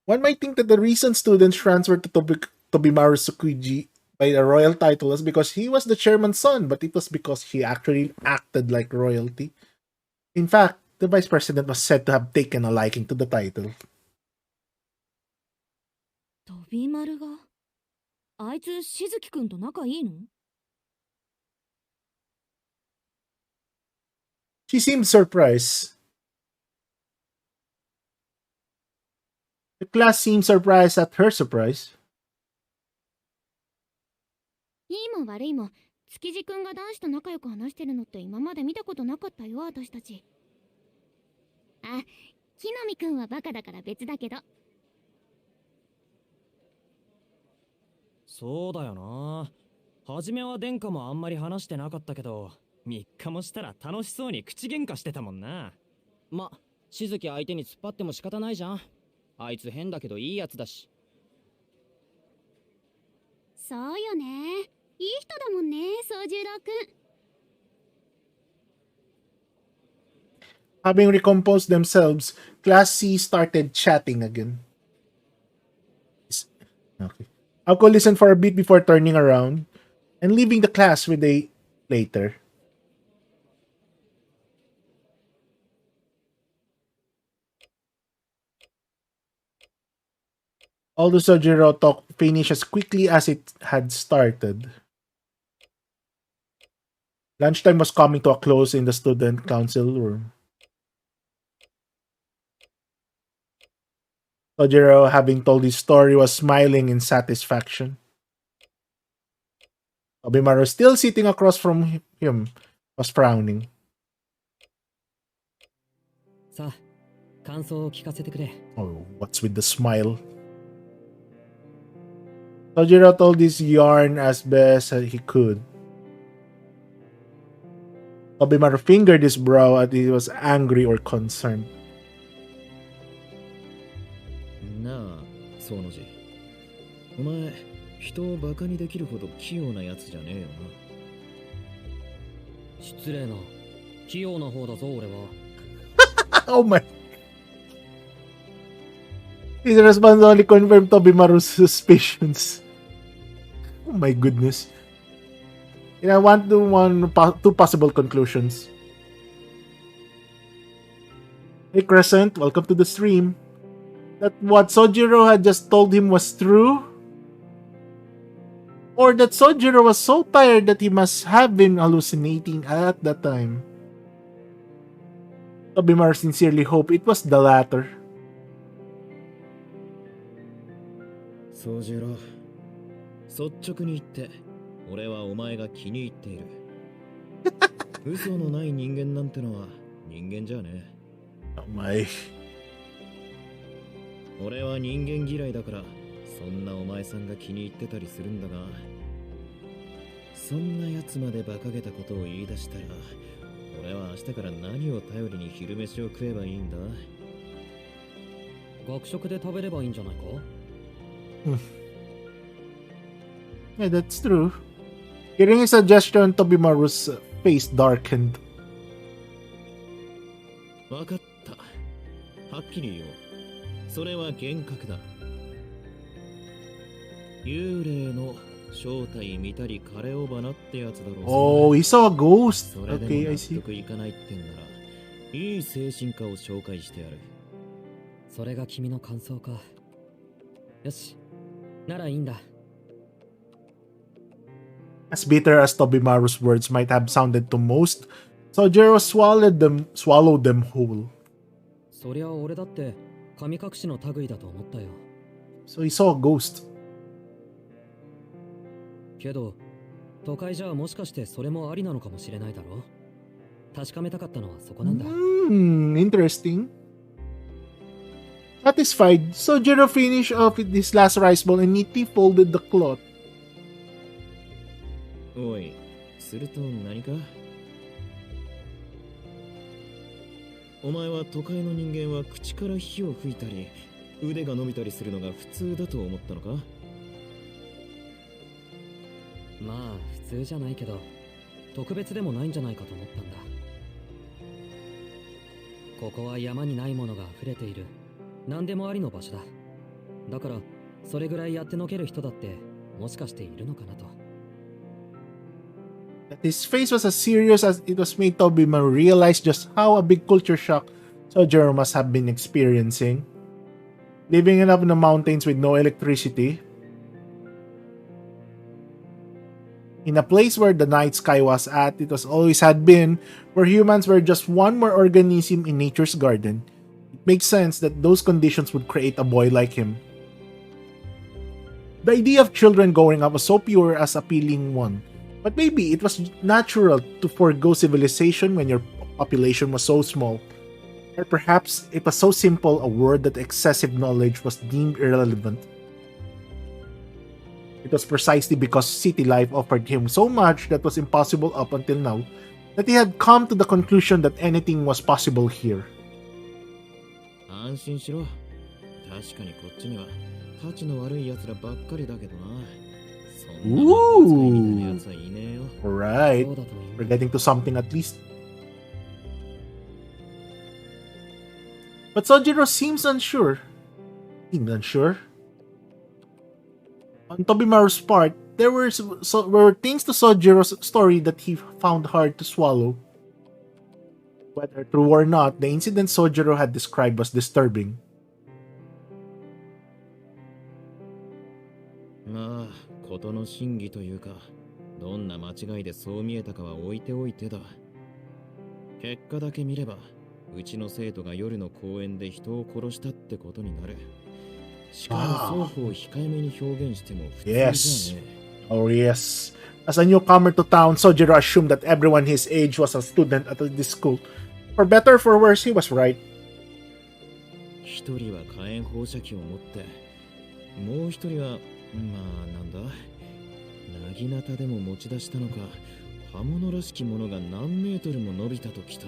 One might think that the reason students transferred to Tobimaru Tsukuji by the royal title was because he was the chairman's son, but it was because he actually acted like royalty. In fact, the vice president was said to have taken a liking to the title. 飛び丸が？あいつしずきくんと仲いいの？ She seemed surprised. The class seemed surprised at her surprise. いいも悪いも築地くんが男子と仲良く話してるのって今まで見たことなかったよ私たち。あ、木の実くんはバカだから別だけど。そうだよな。初めは殿下もあんまり話してなかったけど、3日もしたら楽しそうに口喧嘩してたもんな。ま、しずき相手に突っ張っても仕方ないじゃん。あいつ変だけどいいやつだし。そうよね。いい人だもんね、宗十郎くん。Having recomposed themselves, Class C started chatting again. Okay. Ako listened for a bit before turning around and leaving the class with a later. Although Sojiro talk finished as quickly as it had started. Lunchtime was coming to a close in the student council room. Sojiro, having told his story, was smiling in satisfaction. Obimaru, still sitting across from him, was frowning. さあ、感想を聞かせてくれ。 Oh, what's with the smile? Sojiro told his yarn as best as he could. Obimaru fingered his brow as he was angry or concerned. なあ、そうのじ。お前、人をバカにできるほど器用なやつじゃねえよな。失礼な。器用な方だぞ、俺は。Oh my. His response only confirmed Tobimaru's suspicions. Oh my goodness. And I want two possible conclusions. Hey Crescent, welcome to the stream. That what Sojiro had just told him was true? Or that Sojiro was so tired that he must have been hallucinating at that time? Tobimaru sincerely hoped it was the latter. 宗次郎、率直に言って俺はお前が気に入っている。嘘のない人間なんてのは人間じゃねえ。 Oh my. 俺は人間嫌いだからそんなお前さんが気に入ってたりするんだが、そんなやつまで馬鹿げたことを言い出したら俺は明日から何を頼りに昼飯を食えばいいんだ。学食で食べればいいんじゃないか。 Yeah, that's true. Hearing his suggestion, Tobimaru's face darkened. わかった。はっきり言おう。それは幻覚だ。幽霊の正体見たり枯れ尾花ってやつだろう。Oh, he saw a ghost. それで Okay, も I 納 see. 得いかないってんなら、いい精神科を紹介してやる。それが君の感想か。よし、ならいいんだ。 As bitter as Tobimaru's words might have sounded to most, Sojiro swallowed them whole. そりゃ俺だって神隠しの類だと思ったよ。 So he saw a ghost. けど、都会じゃもしかしてそれもありなのかもしれないだろう。確かめたかったのはそこなんだ。Interesting. Satisfied, Sojiro finished off his last rice bowl and neatly folded the cloth. おい、すると何か？お前は都会の人間は口から火を吹いたり腕が伸びたりするのが普通だと思ったのか？まあ普通じゃないけど、特別でもないんじゃないかと思ったんだ。ここは山にないものが溢れている何でもありの場所だ。だからそれぐらいやってのける人だってもしかしているのかなと。 His face was as serious as it was made Tobimaru realize just how a big culture shock Sojiro must have been experiencing. Living up in the mountains with no electricity, in a place where the night sky was at, it was always had been, where humans were just one more organism in nature's garden. It makes sense that those conditions would create a boy like him. The idea of children growing up was so pure as appealing one. But maybe it was natural to forego civilization when your population was so small. Or perhaps it was so simple a word that excessive knowledge was deemed irrelevant. It was precisely because city life offered him so much that was impossible up until now that he had come to the conclusion that anything was possible here. 安心しろ。確かにこっちにはタチの悪い奴らばっかりだけどな。 Ooh. Alright. そうだといい。 We're getting to something at least. But Sojiro seems unsure. On Tobimaru's part, there were things to Sojiro's story that he found hard to swallow. Whether true or not, the incident Sojiro had described was disturbing. まあ、事の真偽というか、どんな間違いでそう見えたかは置いておいてだ。結果だけ見れば、うちの生徒が夜の公園で人を殺したってことになる。しかも双方控えめに表現しても普通じゃ Yes. ね Oh, yes. As a newcomer to town, Sojiro assumed that everyone his age was a student at this school. For better or for worse, he was right. 一人は火炎放射器を持って、もう一人は、まあなんだ、なぎなたでも持ち出したのか、刃物らしきものが何メートルも伸びたときた。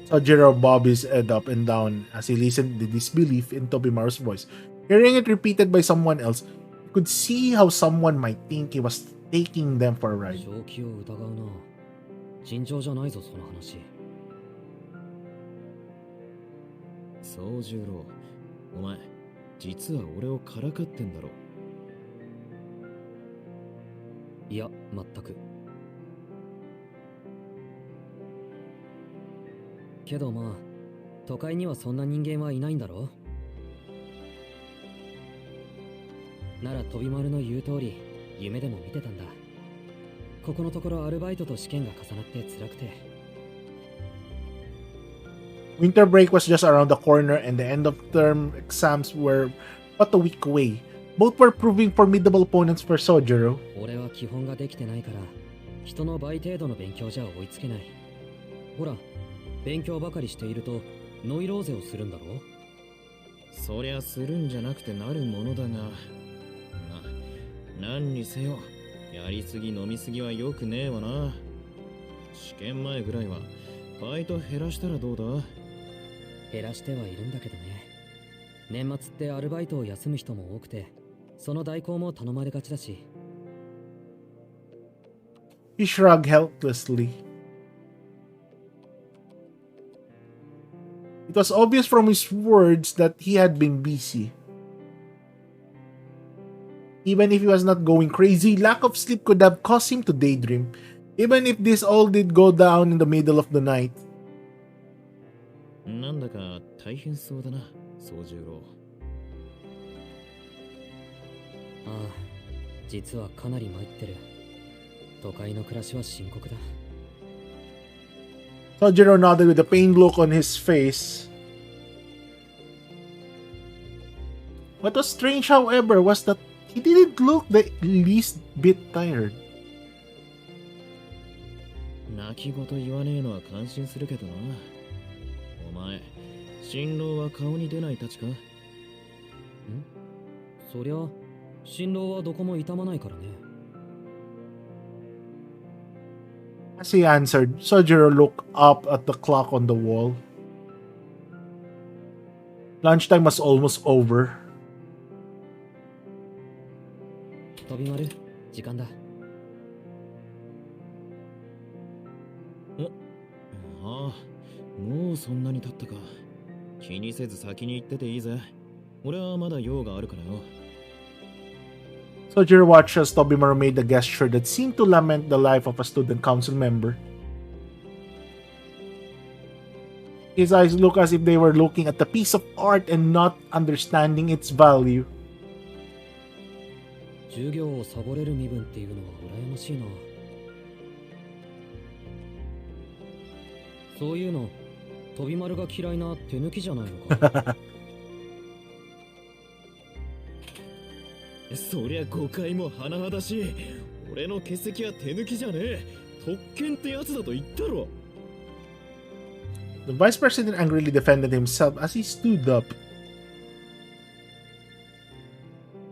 Sojiro bobbed his head up and down as he listened to disbelief in Tobimaru's voice. Hearing it repeated by someone else, he could see how someone might think he was taking them for a ride. 正気を疑うな。尋常じゃないぞ、その話。宗十郎、お前、実は俺をからかってんだろ。いや、全く。けどまあ、都会にはそんな人間はいないんだろう。なら飛び丸の言う通り、夢でも見てたんだ。ここのところアルバイトと試験が重なって辛くて。Winter break was just around the corner and the end of term exams were but a week away. Both were proving formidable opponents for Sojiro. 俺は基本ができてないから、人の倍程度の勉強じゃ追いつけない。ほら、勉強ばかりしているとノイローゼをするんだろう。そりゃするんじゃなくてなるものだが、まあ、何にせよ、やりすぎ飲みすぎは良くねえわな。試験前ぐらいはバイト減らしたらどうだ？減らしてはいるんだけどね。年末ってアルバイトを休む人も多くて、その代行も頼まれがちだし。He shrugged helplessly. It was obvious from his words that he had been busy. Even if he was not going crazy, lack of sleep could have caused him to daydream. Even if this all did go down in the middle of the night. なんだか大変そうだな、宗十郎。ああ、実はかなり参ってる。都会の暮らしは深刻だ。Sojiro nodded with a pained look on his face. What was strange, however, was that he didn't look the least bit tired. 泣き言言わねえのは感心するけどな。お前、新郎は顔に出ないたちか？そりゃ、新郎はどこも痛まないからね。As he answered, Sojiro looked up at the clock on the wall. Lunchtime was almost over. 飛び丸、時間だ。ああ、もうそんなに経ったか。気にせず先に行ってていいぜ。俺はまだ用があるからよ。Sojiro watched as Tobimaru made a gesture that seemed to lament the life of a student council member. His eyes looked as if they were looking at a piece of art and not understanding its value. 授業をサボれる身分っていうのは羨ましいな。そういうの、飛び丸が嫌いな手抜きじゃないのか。そりゃ誤解も甚だしい。俺の欠席は手抜きじゃねえ。特権ってやつだと言ったろ。The vice president angrily defended himself as he stood up.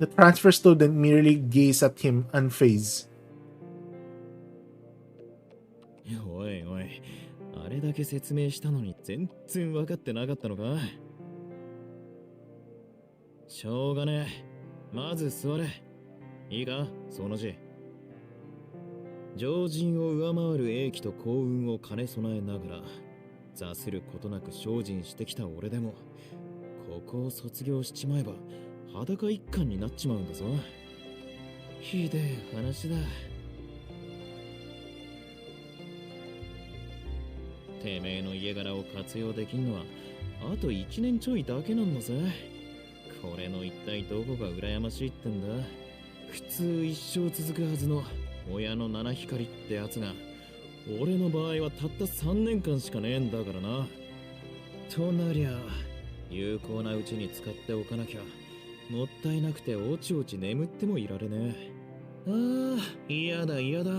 The transfer student merely gazed at him unfazed. おいおい、あれだけ説明したのに全然分かってなかったのか？しょうがねえ。まず座れ。いいか、その字。常人を上回る英気と幸運を兼ね備えながら、座することなく精進してきた俺でも、ここを卒業しちまえば、裸一貫になっちまうんだぞ。ひでえ話だ。てめえの家柄を活用できんのは、あと1年ちょいだけなんだぜ。俺の一体どこが羨ましいってんだ。普通一生続くはずの親の七光ってやつが、俺の場合はたった3年間しかねえんだからな。となりゃ有効なうちに使っておかなきゃもったいなくておちおち眠ってもいられねえ。ああ、嫌だ嫌だ。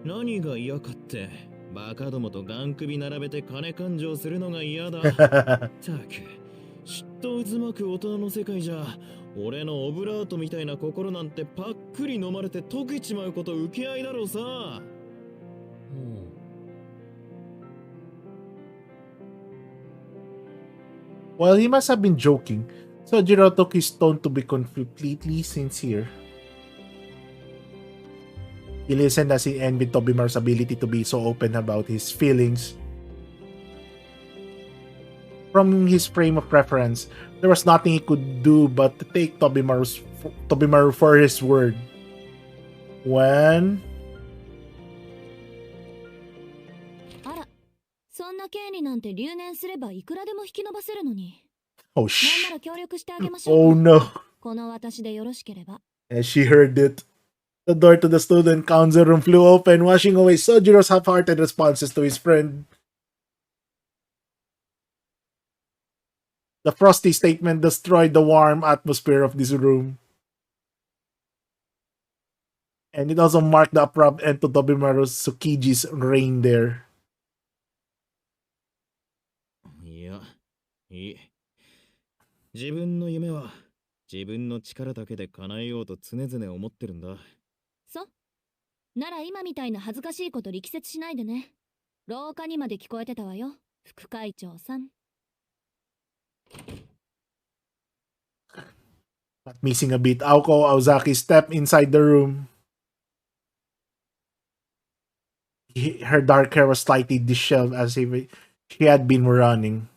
何が嫌かって、バカどもとガン首並べて金勘定するのが嫌だ。たく、嫉妬渦巻く大人の世界じゃ、俺のオブラートみたいな心なんてパックリ飲まれて溶けちまうこと受け合いだろうさ。While he must have been joking, Sojiro took his tone to be completely sincere. He listened as he envied Tobimaru's ability to be so open about his feelings. From his frame of reference, there was nothing he could do but to take Tobimaru for his word. When... あら、そんな権利なんて留年すればいくらでも引き延ばせるのに。 Oh なんな shh. ら協力してあげましょう Oh か。 no. この私でよろしければ。 As she heard it, the door to the student council room flew open, washing away Sojiro's half-hearted responses to his friend. The frosty statement destroyed the warm atmosphere of this room. And it also marked the abrupt end to Tobimaru Tsukiji's reign there. いや、いい。自分の夢は自分の力だけで叶えようと常々思ってるんだ。そなら今みたいな恥ずかしいこと力説しないでね。廊下にまで聞こえてたわよ、副会長さん。 Not missing a beat, Aoko Aozaki stepped inside the room. Her dark hair was slightly disheveled as if she had been running.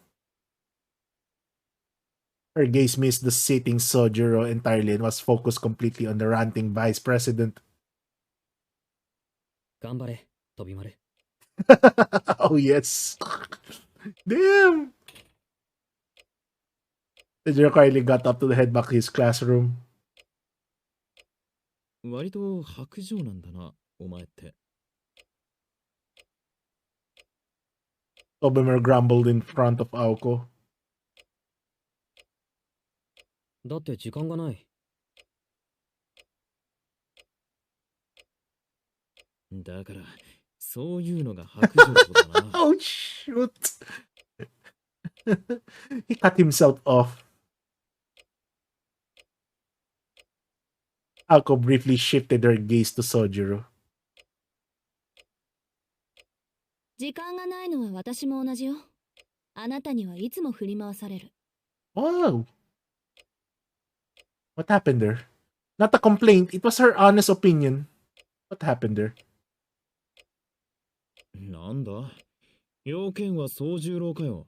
Her gaze missed the sitting Sojiro entirely and was focused completely on the ranting vice president. 頑張れ、飛び丸。Oh yes. Damn. Sojiro quietly got up to head back to his classroom. 割と薄情なんだな、お前って。Tobimaru grumbled in front of Aoko. だって時間がない。だから、そういうのが薄情だな。Oh shoot. He cut himself off. Aoko briefly shifted her gaze to Sojiro. 時間がないのは私も同じよ。あなたにはいつも振り回される。 Oh. What happened there? Not a complaint, it was her honest opinion. What happened there? なんだ、要件は総十郎かよ。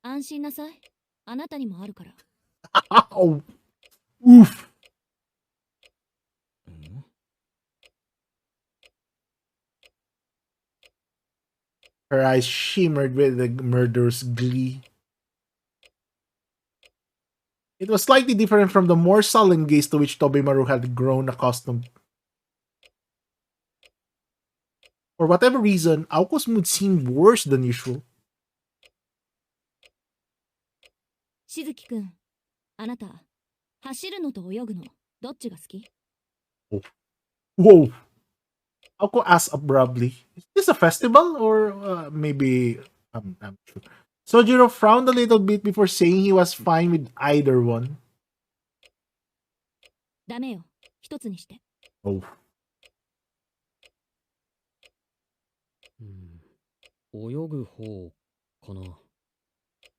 安心なさい。あなたにもあるから。 Oh. Oof. ん Her eyes shimmered with a murderous glee. It was slightly different from the more sullen gaze to which Tobimaru had grown accustomed. For whatever reason, Aoko's mood seemed worse than usual. しずきくん、あなた、走るのと泳ぐの、どっちが好き？ Whoa! Aoko asked abruptly, "Is this a festival? Or maybe... I'm not sure." Sojiro frowned a little bit before saying he was fine with either one. ダメよ、一つにして。 Oh. 泳ぐ方かな。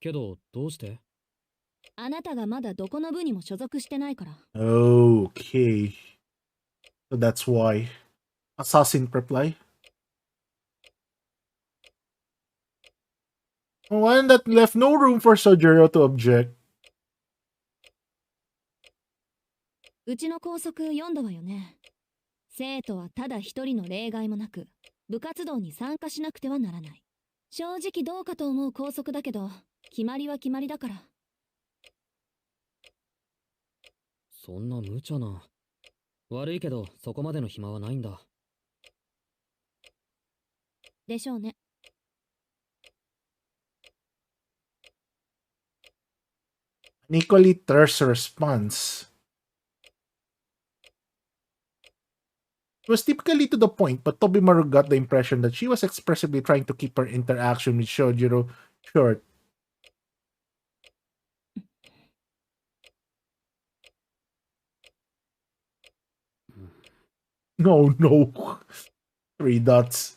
けど、どうして？あなたがまだどこの部にも所属してないから。 Okay. So that's why. Assassin reply. One that left no room for Sojiro to object. うちの校則読んだわよね。生徒はただ一人の例外もなく、部活動に参加しなくてはならない。正直どうかと思う校則だけど、決まりは決まりだから。そんな無茶な。悪いけど、そこまでの暇はないんだ。でしょうね。An equally terse response. It was typically to the point, but Tobimaru got the impression that she was expressively trying to keep her interaction with Shojiro short. No, no. Three dots.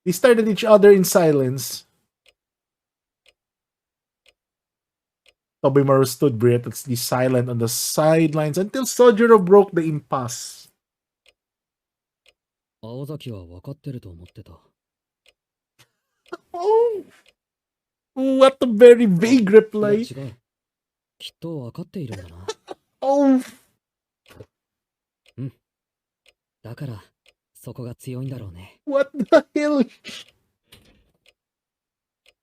They stared at each other in silence. Tobimaru stood breathlessly silent on the sidelines until Sojiro broke the impasse. 青崎は分かってると思ってた。Oh, what a very vague いや reply. 違う。きっと分かっているんだな。Oh, だから、そこが強いんだろうね。what the hell?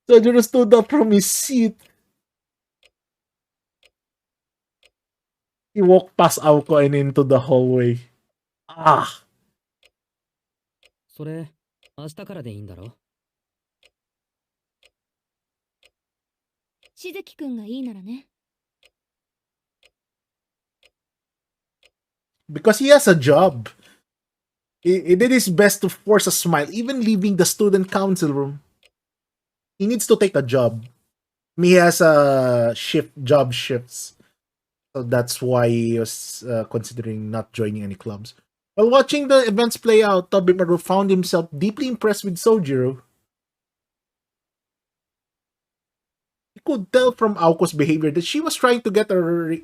Sojiro stood up from his seat. He walked past Aoko and into the hallway. Ah, それ、明日からでいいんだろ？しずきくんがいいならね。because he has a job. He did his best to force a smile, even leaving the student council room. He needs to take a job. He has a job shifts. So that's why he was considering not joining any clubs. While watching the events play out, Tobimaru found himself deeply impressed with Sojiro. He could tell from Aoko's behavior that she was trying to get to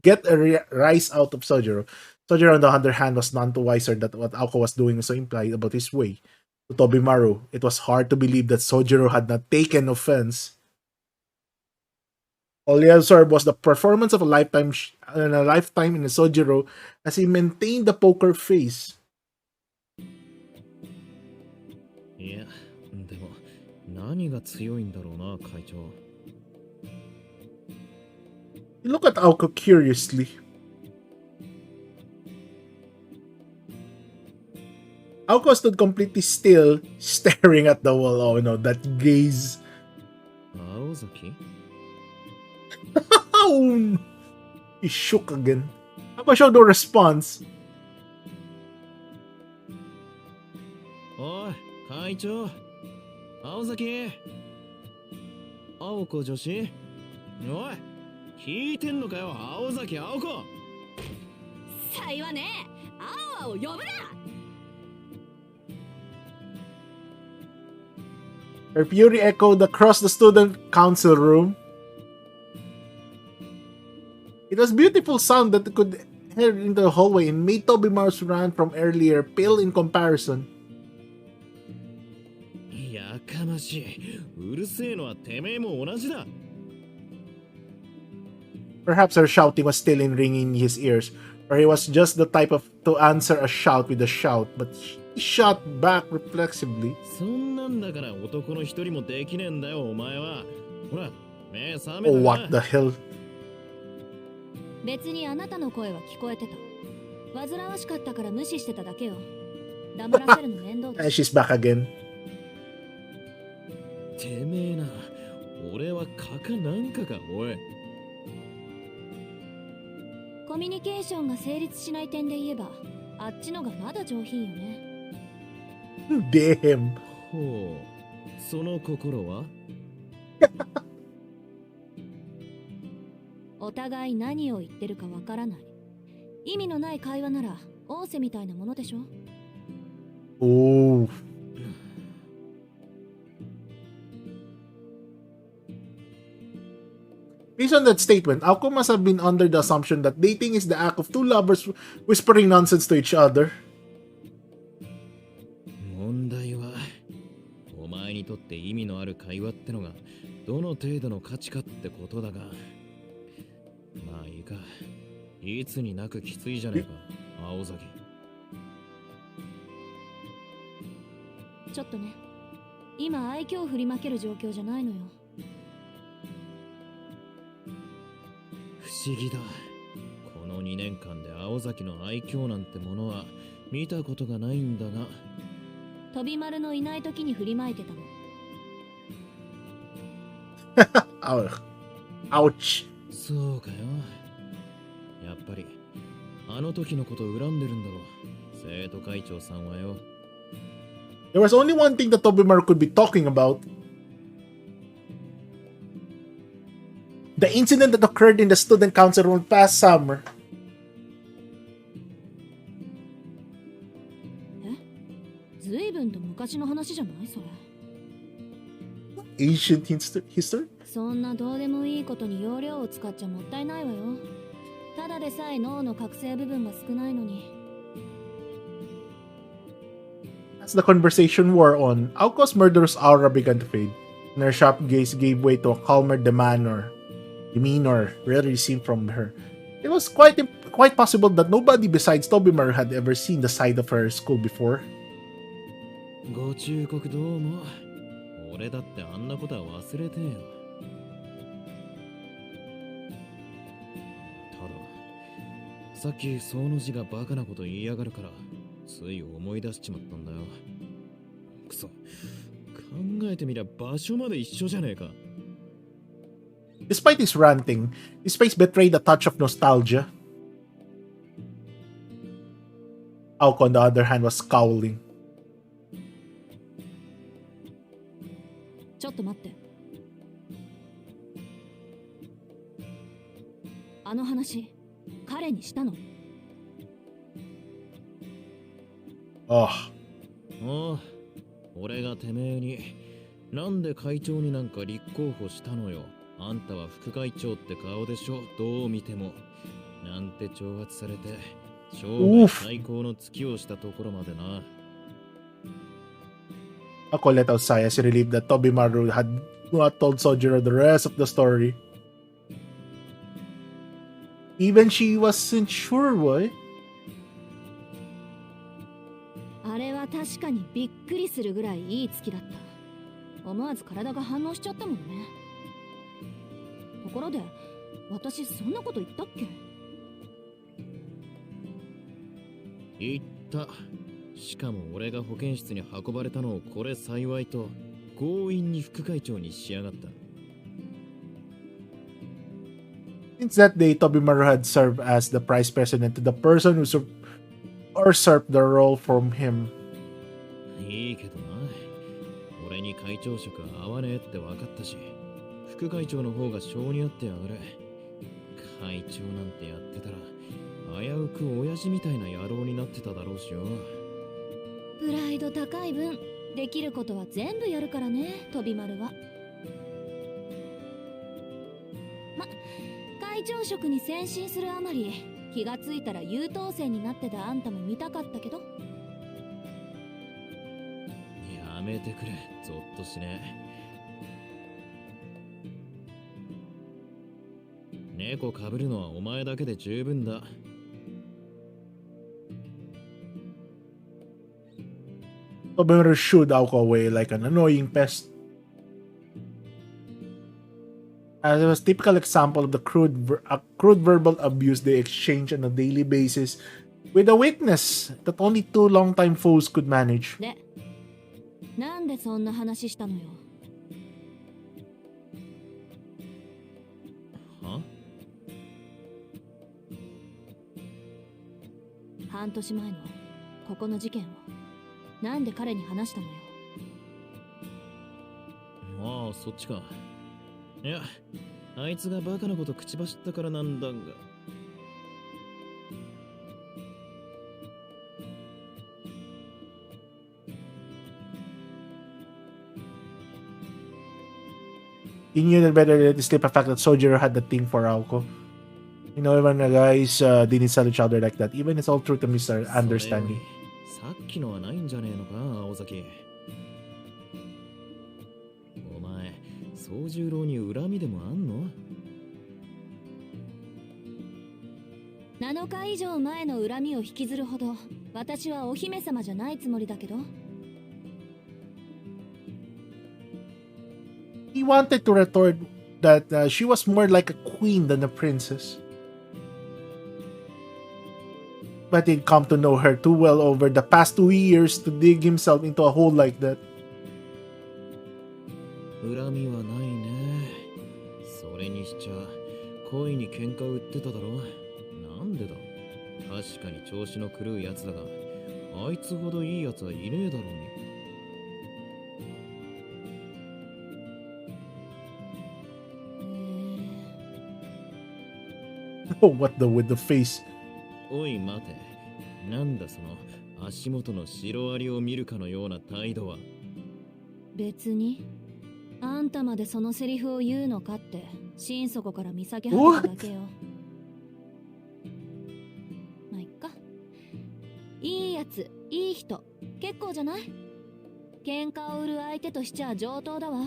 get a rise out of Sojiro. Sojiro, on the other hand, was none too wiser that what Aoko was doing so implied about his way. To Tobimaru, it was hard to believe that Sojiro had not taken offense. All he observed was the performance of a lifetime in Sojiro as he maintained the poker face. いや、でも何が強いんだろうな、会長。He looked at Aoko curiously. Aoko stood completely still, staring at the wall. Oh no, that gaze. 青崎？ Oh, he shook again. Aoko showed no response. おい、会長。青崎。青子女子。おい、聞いてんのかよ、青崎青子。さいはね、青を呼ぶな。Her fury echoed across the student council room. It was a beautiful sound that could hear into the hallway and made Tobimaru's run from earlier pale in comparison. やかましい。うるせえのはてめえも同じだ。Perhaps her shouting was still in ringing in his ears, or he was just the type of to answer a shout with a shout, but he shot back reflexively. そんなんだから男の一人もできねえんだよ、お前は。ほら、目覚め Oh, た what な。 the hell? 別にあなたの声は聞こえてた。煩わしかったから無視してただけよ。黙らせるの面倒だ And し。 she's back again. てめえな。俺はカカなんかか、おい。コミュニケーションが成立しない点で言えば、あっちのがまだ上品よね。Damn. ほう、その心は？お互い何を言ってるかわからない。意味のない会話なら、仰せみたいなものでしょ。 Oh. Based on that statement, Aoko must have been under the assumption that dating is the act of two lovers whispering nonsense to each other. 問題は、お前にとって意味のある会話ってのがどの程度の価値かってことだが、まあいいか。いつになくきついじゃねえか、青崎。ちょっとね。今愛嬌を振りまける状況じゃないのよ。不思議だ。この2年間で青崎の愛嬌なんてものは見たことがないんだが。飛び丸のいない時に振りまいてたの。Ouch. そうかよ。やっぱりあの時のことを恨んでるんだろう、生徒会長さんはよ。There was only one thing that Tobimaru could be talking about. The incident that occurred in the student council room past summer. ずいぶんと昔の話じゃないそれ。Ancient history? そんなどうでもいいことに容量を使っちゃもったいないわよ。ただでさえ脳の覚醒部分が少ないのに。As the conversation wore on, Aoko's murderous aura began to fade, and her sharp gaze gave way to a calmer demeanor rarely seen from her. It was quite possible that nobody besides Tobimaru had ever seen the side of her school before. ご忠告どうも。俺だってあんなことは忘れてよ。ただ、さっきその字がバカなこと言いやがるから、つい思い出しちまったんだよ。くそ、考えてみりゃ場所まで一緒じゃねえか。Despite his ranting, his face betrayed a touch of nostalgia. Aoko, on the other hand, was scowling. ちょっと待って。あの話、彼にしたの？ああ、俺がてめえに、なんで会長になんか立候補したのよ。あんたは副会長って顔でしょ、どう見ても。なんて挑発されて、生涯最高の月をしたところまでな。Aoko let out sigh as he relieved that Tobimaru had not told Sojiro the rest of the story. Even she wasn't sure why. あれは確かにびっくりするぐらいいい月だった。思わず体が反応しちゃったもんね。ところで、私そんなこと言ったっけ？言った。しかも俺が保健室に運ばれたのをこれ幸いと強引に副会長にしやがった。Since that day, Tobimaru had served as the prize president to the person who usurped the role from him. いいけどな。俺に会長職は合わねえって分かったし、副会長の方が性に合ってやがる。会長なんてやってたら、危うく親父みたいな野郎になってただろうしよ。プライド高い分、できることは全部やるからね、飛び丸は。会長職に先進するあまり、気がついたら優等生になってたあんたも見たかったけど。やめてくれ、ゾッとしねえ。猫かぶるのはお前だけで十分だ。Tobimaru shooed Aoko away like an annoying pest. As it was a typical example of the crude verbal abuse they exchange on a daily basis with a weakness that only two longtime foes could manage. で、なんでそんな話したのよ。は？半年前のここの事件をなんで彼に話したのよ。ああ、そっちか。いや、あいつがバカなこと口走ったからなんだが。He knew that better let it slip a fact that Sojiro had the thing for Aoko. You know, when the guys didn't sell each other like that, even it's all true to misunderstanding. さっきのはないんじゃねえのか、青崎。お前、宗十郎に恨みでもあんの？7日以上前の恨みを引きずるほど私はお姫様じゃないつもりだけど。wanted to retort that she was more like a queen than a princess. But he'd come to know her too well over the past 2 years to dig himself into a hole like that. 恨みはないね。それにしちゃ恋に喧嘩売ってただろ。なんでだ。確かに調子の狂うやつだが、あいつほどいいやつはいねえだろうに。Oh, what the with the face. おい待て。なんだその足元のシロアリを見るかのような態度は。別にあんたまでそのセリフを言うのかって心底から見避けはっただけよ。まあいっか。いいやつ、いい人、結構じゃない？喧嘩を売る相手としちゃ上等だわ。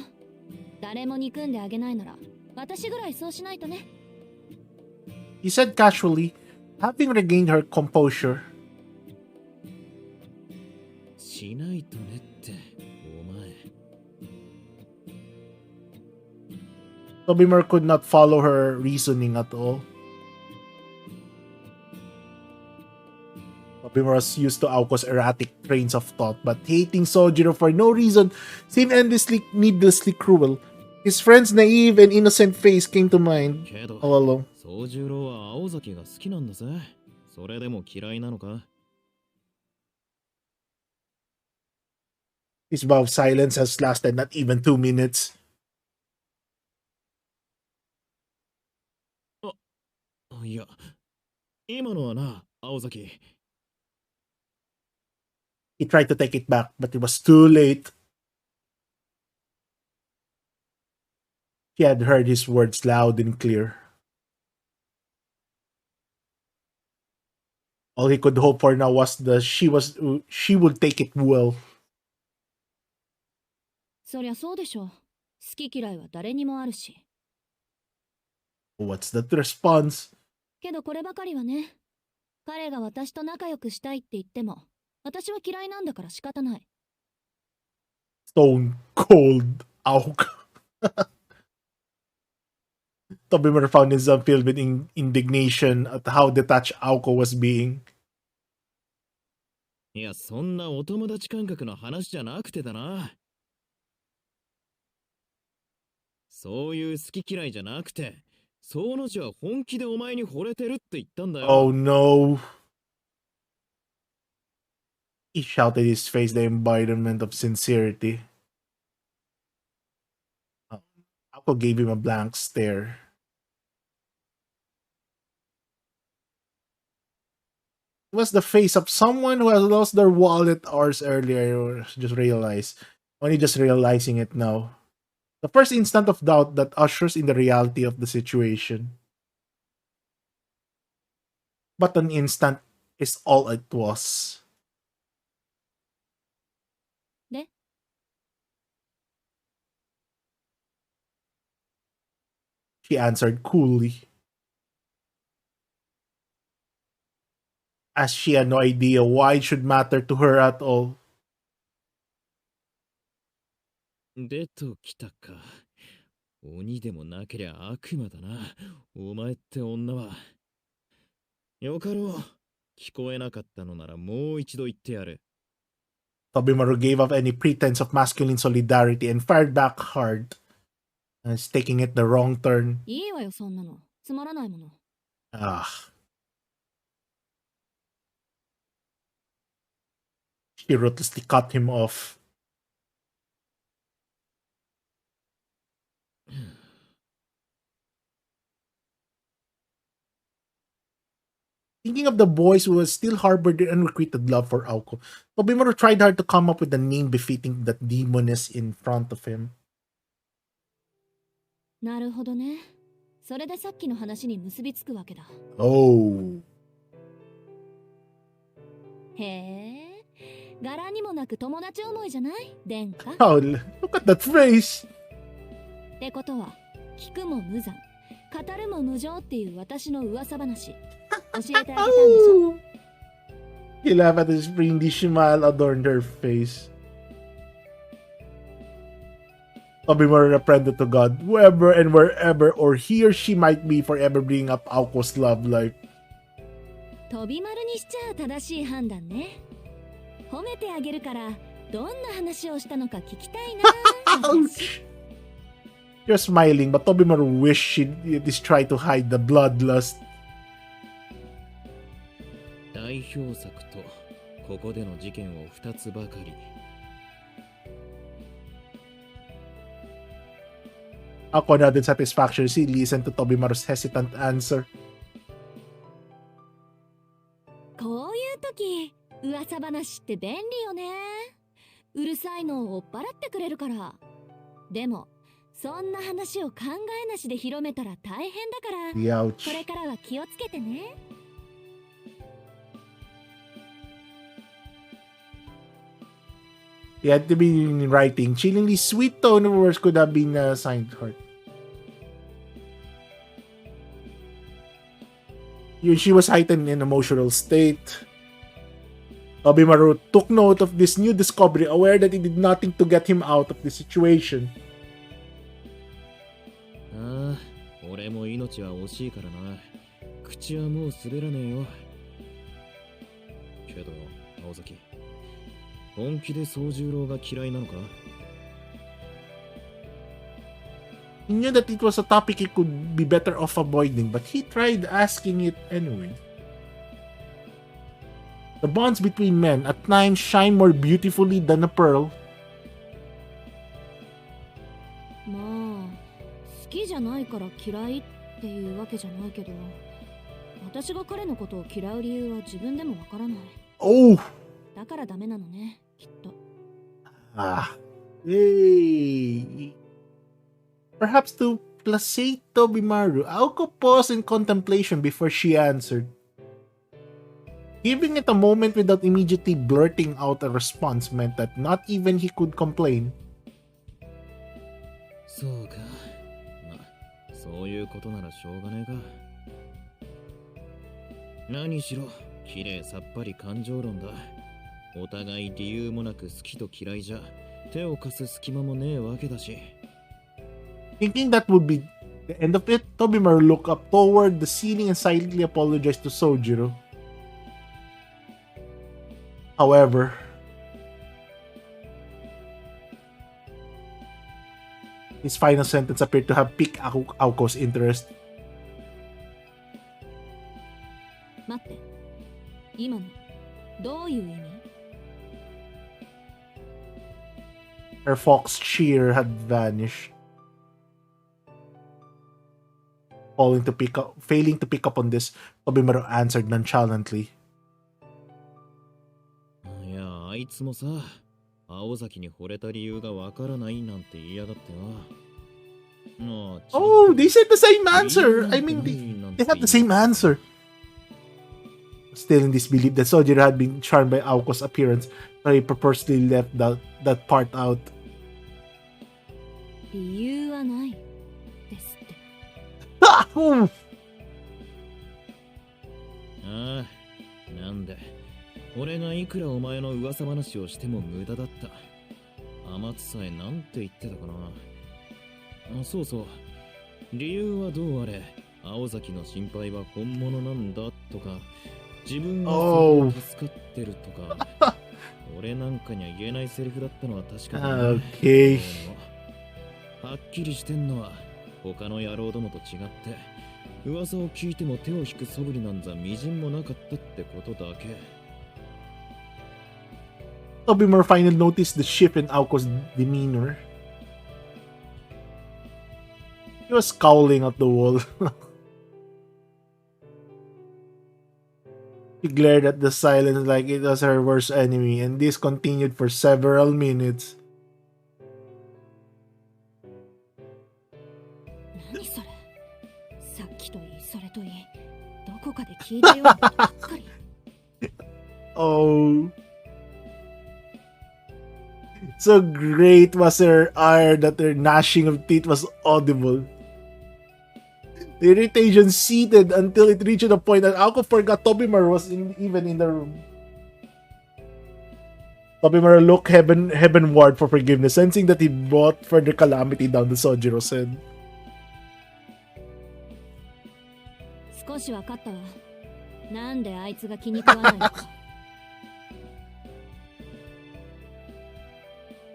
誰も憎んであげないなら私ぐらいそうしないとね。He said casually, having regained her composure. しないとねって、お前。Tobimor could not follow her reasoning at all. Tobimor was used to Aoko's erratic trains of thought, but hating Sojiro for no reason seemed endlessly, needlessly cruel. His friend's naive and innocent face came to mind けど、 all along. 宗十郎は青崎が好きなんだぜ。それでも嫌いなのか？ His bow of silence has lasted not even 2 minutes. いや、今のはな、青崎。He tried to take it back, but it was too late. He had heard his words loud and clear. All he could hope for now was that she would take it well. そりゃそうでしょ。好き嫌いは誰にもあるし。What's that response? けどこればかりはね。彼が私と仲良くしたいって言っても、私は嫌いなんだから仕方ない。Stone cold Aok. Tobimor found himself filled with indignation at how detached Aoko was being. いや、そんなお友達感覚の話じゃなくてだな。そういう好き嫌いじゃなくて、その字は本気でお前に惚れてるって言ったんだよ。Oh no. He shouted, his face the embodiment of sincerity. Aoko gave him a blank stare. It was the face of someone who has lost their wallet hours earlier. Only just realizing it now. The first instant of doubt that ushers in the reality of the situation. But an instant is all it was. で、 She answered coolly. As she had no idea why it should matter to her at all. 出ときたか。鬼でもなけりゃ悪魔だな。お前って女は。よかろう。聞こえなかったのならもう一度言ってやる。Tobimaro gave up any pretense of masculine solidarity and fired back hard. It's taking it the wrong turn. いいわよそんなの。つまらないもの。Ah. She ruthlessly cut him off. Thinking of the boys who still harbored their unrequited love for Aoko, Tobimaro tried hard to come up with a name befitting that demoness in front of him. なるほどね。それでさっきの話に結びつくわけだ。Oh. へえ。柄にもなく友達思いじゃない殿下。Oh, look at that face. ってことは、聞くも無残、語るも無情っていう私の噂話。教えてあげたんでしょ He laughed at his friendly smile adorned her face. Tobimaru repented to God, whoever and wherever or he or she might be, forever bringing up Aoko's love life. 飛び丸にしちゃ正しい判断ね。褒めてあげるからどんな話をしたのか聞きたいな。Ouch! You're smiling, but Tobimaru wished she'd at least try to hide the bloodlust. 代表作とここでの事件を2つばかり。Ako nodded satisfaction. She listened to Tobimaru's hesitant answer. こういう時、噂話って便利よね。うるさいのを追っ払ってくれるから。でも、そんな話を考えなしで広めたら大変だから、 Ouch. これからは気をつけてね。He had to be in writing. Chillingly sweet tone of words could have been assigned to her. She was heightened in emotional state. Tobimaru took note of this new discovery, aware that it did nothing to get him out of the situation. ああ、俺も命は惜しいからな。口はもう滑らねえよ。けど、青崎、本気で宗十郎が嫌いなのか？ He knew that it was a topic he could be better off avoiding, but he tried asking it anyway. The bonds between men at times shine more beautifully than a pearl. まあ、好きじゃないから嫌いっていうわけじゃないけど、私が彼のことを嫌う理由は自分でもわからない。Oh! だからダメなのね、きっと。Ah. Hey. Perhaps to placate Tobimaru, Aoko paused in contemplation before she answered. Giving it a moment without immediately blurting out a response meant that not even he could complain. そうか。まあ、そういうことならしょうがねえか。何しろ、綺麗さっぱり感情論だ。お互い理由もなく好きと嫌いじゃ、手を貸す隙間もねえわけだし。Thinking that would be the end of it, Tobimaru looked up toward the ceiling and silently apologized to Sojiro. However, his final sentence appeared to have piqued Aoko's interest. 待って、今のどういう意味？ Her fox cheer had vanished. Failing to pick up on this, Tobimaru answered nonchalantly. いや、あいつもさ、青崎に惚れた理由がわからないなんて言いやがってな。Oh, they said the same answer! I mean, they have the same answer. Still in disbelief that Sojiro had been charmed by Aoko's appearance, so he purposely left that part out. 理由はないですって。Ah! Oh! ああ、なんで俺がいくらお前の噂話をしても無駄だった。天津さえなんて言ってたかな。あ、そうそう。理由はどうあれ、青崎の心配は本物なんだとか、自分が助かってるとか、俺なんかには言えないセリフだったのは確かだ、ね。Okay. はっきりしてんのは他の野郎どもと違って噂を聞いても手を引く素振りなんざみじんもなかったってことだけ。Tobimaru finally noticed the shift in Aoko's demeanor. He was scowling at the wall. She glared at the silence like it was her worst enemy, and this continued for several minutes. 何それ？さっきといいそれといい、どこかで聞いたようなことばっかり。Oh. So great was her ire that her gnashing of teeth was audible. The irritation seethed until it reached a point that Aoko forgot Tobimaru was even in the room. Tobimaru looked heavenward for forgiveness, sensing that he brought further calamity down the Sojiro's head. 少し分かったわ。なんであいつが気に食わないのか。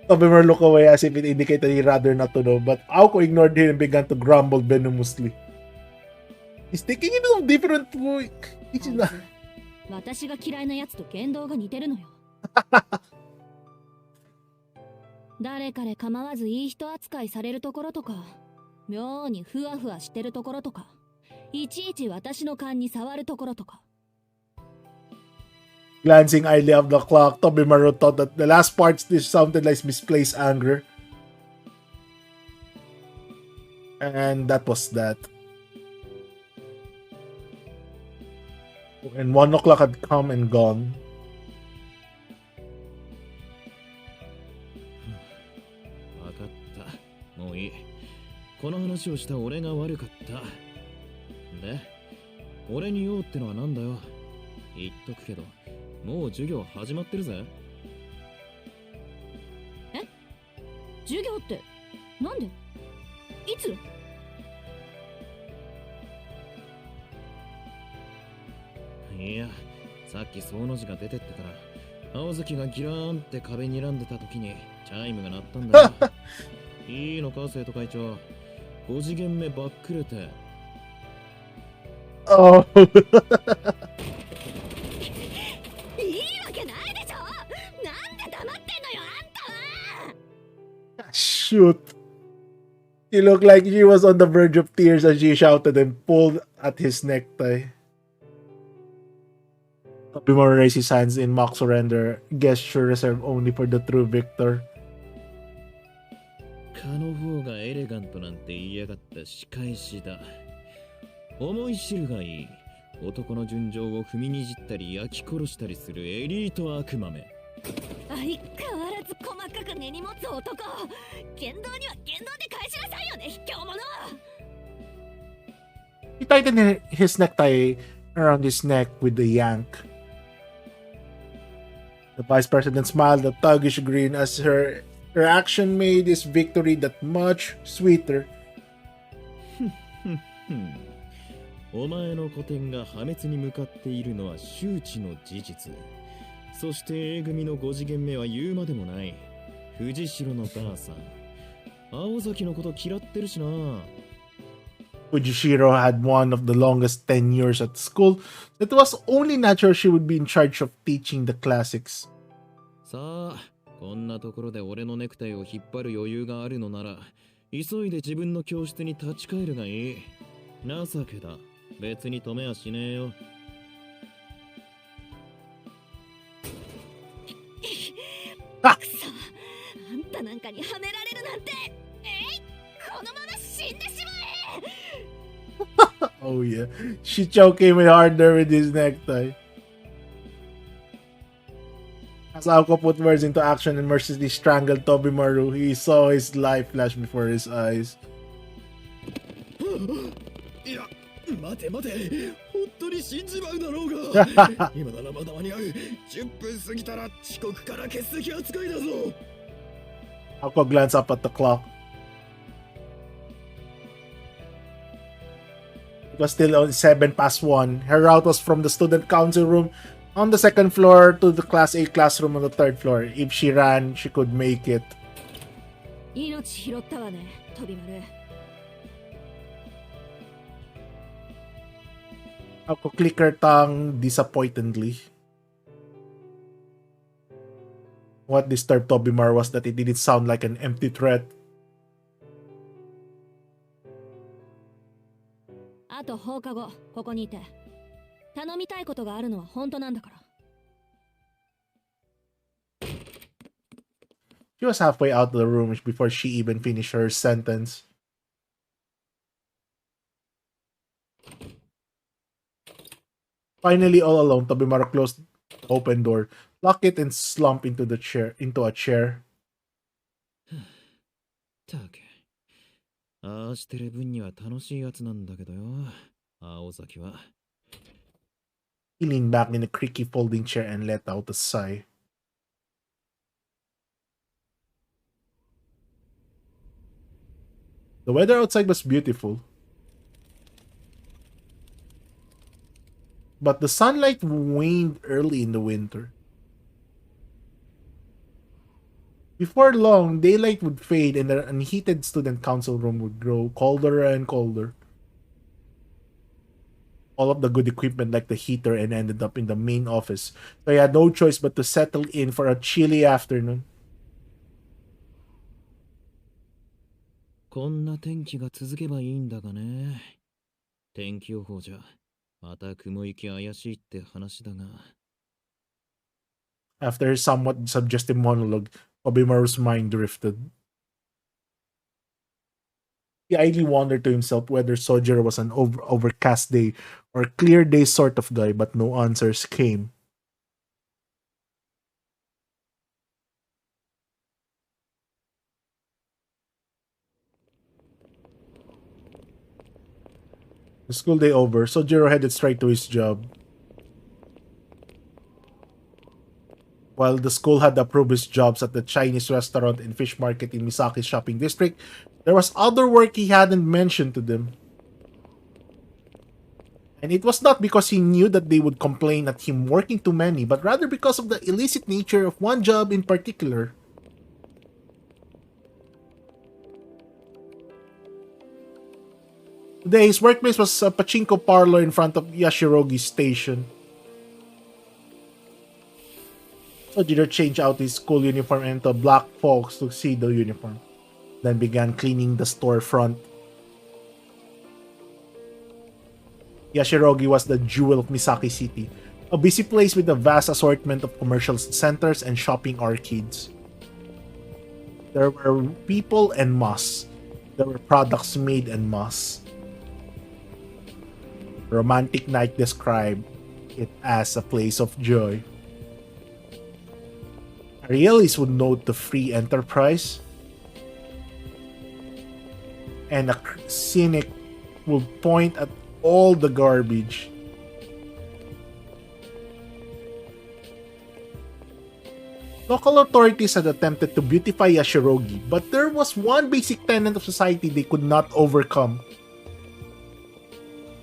Tobimaru looked away as if it indicated he'd rather not to know, but Aoko ignored him and began to grumble venomously. He's taking it in a different way. 私が嫌いなやつと言動が似てるのよ。誰彼構わずいい人扱いされるところとか、妙にふわふわしてるところとか、いちいち私の勘に触るところとか。Glancing idly at the clock, Tobimaru thought that the last parts this sounded like misplaced anger. And that was that. And 1 o'clock had come and gone. わかった。もういい。この話をした俺が悪かった。で、俺に用ってのはなんだよ。言っとくけど、もう授業始まってるぜ。え？授業ってなんで？いつ？いや、さっきその字が出てってから青崎がギラーンって壁に睨んでた時にチャイムが鳴ったんだよ。いいのか、生徒会長。5次元目ばっくれて。Oh. いいわけないでしょ。なんで黙ってんのよ、あんたは。 Shoot. She looked like she was on the verge of tears as she shouted and pulled at his necktie. Tobimaru raised his hands in mock surrender, gesture reserved only for the true victor. 蚊の方がエレガントなんて言いやがった仕返しだ。思い知るがいい。男の純情を踏みにじったり焼き殺したりするエリート悪魔め。相変わらず細かく根に持つ男。言動には言動で返しなさいよね、卑怯者。 He tightened his necktie around his neck with a yank. The vice president smiled a thuggish grin as her reaction made his victory that much sweeter. お前の古典が破滅に向かっているのは周知の事実。そして A 組の5次元目は言うまでもない。藤代のばあさん。青崎のこと嫌ってるしな。Fujishiro had one of the longest tenures at school, so it was only natural she would be in charge of teaching the classics. さあ、こんなところで俺のネクタイを引っ張る余裕があるのなら、急いで自分の教室に立ち返るがいい。情けだ。別に止めはしねえよ。くそ、あんたなんかにはめられるなんて。このまま死んでしまえ。 Oh yeah, Shichou came in harder with his necktie. As Aoko put words into action and mercilessly strangled Tobimaru, he saw his life flash before his eyes. いや、待て待て、本当に死んじまうだろうが。今ならまだ間に合う。10分過ぎたら遅刻から欠席扱いだぞ。Aoko glanced up at the clock. It was still on 1:07. Her route was from the student council room on the second floor to the Class A classroom on the third floor. If she ran, she could make it. 命拾ったわね、飛び丸。 Aoko clicked her tongue disappointedly. What disturbed Tobimaru was that it didn't sound like an empty threat. あと放課後、ここにいて。頼みたいことがあるのは本当なんだから。 She was halfway out of the room before she even finished her sentence. Finally, all alone, Tobimaru closed the open door, locked it, and slumped into a chair. たく。ああしてる分には楽しいやつなんだけどよ。青崎は。He leaned back in a creaky folding chair and let out a sigh. The weather outside was beautiful, but the sunlight waned early in the winter. Before long, daylight would fade and the unheated student council room would grow colder and colder. All of the good equipment like the heater and ended up in the main office, so I had no choice but to settle in for a chilly afternoon. こんな天気が続けばいいんだがね。天気予報じゃ、また雲行き怪しいって話だが。After his somewhat suggestive monologue, Obimaru's mind drifted. He idly wondered to himself whether Sojiro was an overcast day or clear day sort of guy, but no answers came. The school day over, Sojiro headed straight to his job. While the school had approved his jobs at the Chinese restaurant and fish market in Misaki's shopping district, there was other work he hadn't mentioned to them. And it was not because he knew that they would complain at him working too many, but rather because of the illicit nature of one job in particular. Today, his workplace was a pachinko parlor in front of Yashirogi's station. Sojiro changed out his school uniform into a black fox tuxedo uniform, then began cleaning the storefront. Yashirogi was the jewel of Misaki City, a busy place with a vast assortment of commercial centers and shopping arcades. There were people en masse. There were products made en masse. Romantic Night described it as a place of joy. Realists would note the free enterprise, and a cynic would point at all the garbage. Local authorities had attempted to beautify Yashirogi, but there was one basic tenet of society they could not overcome.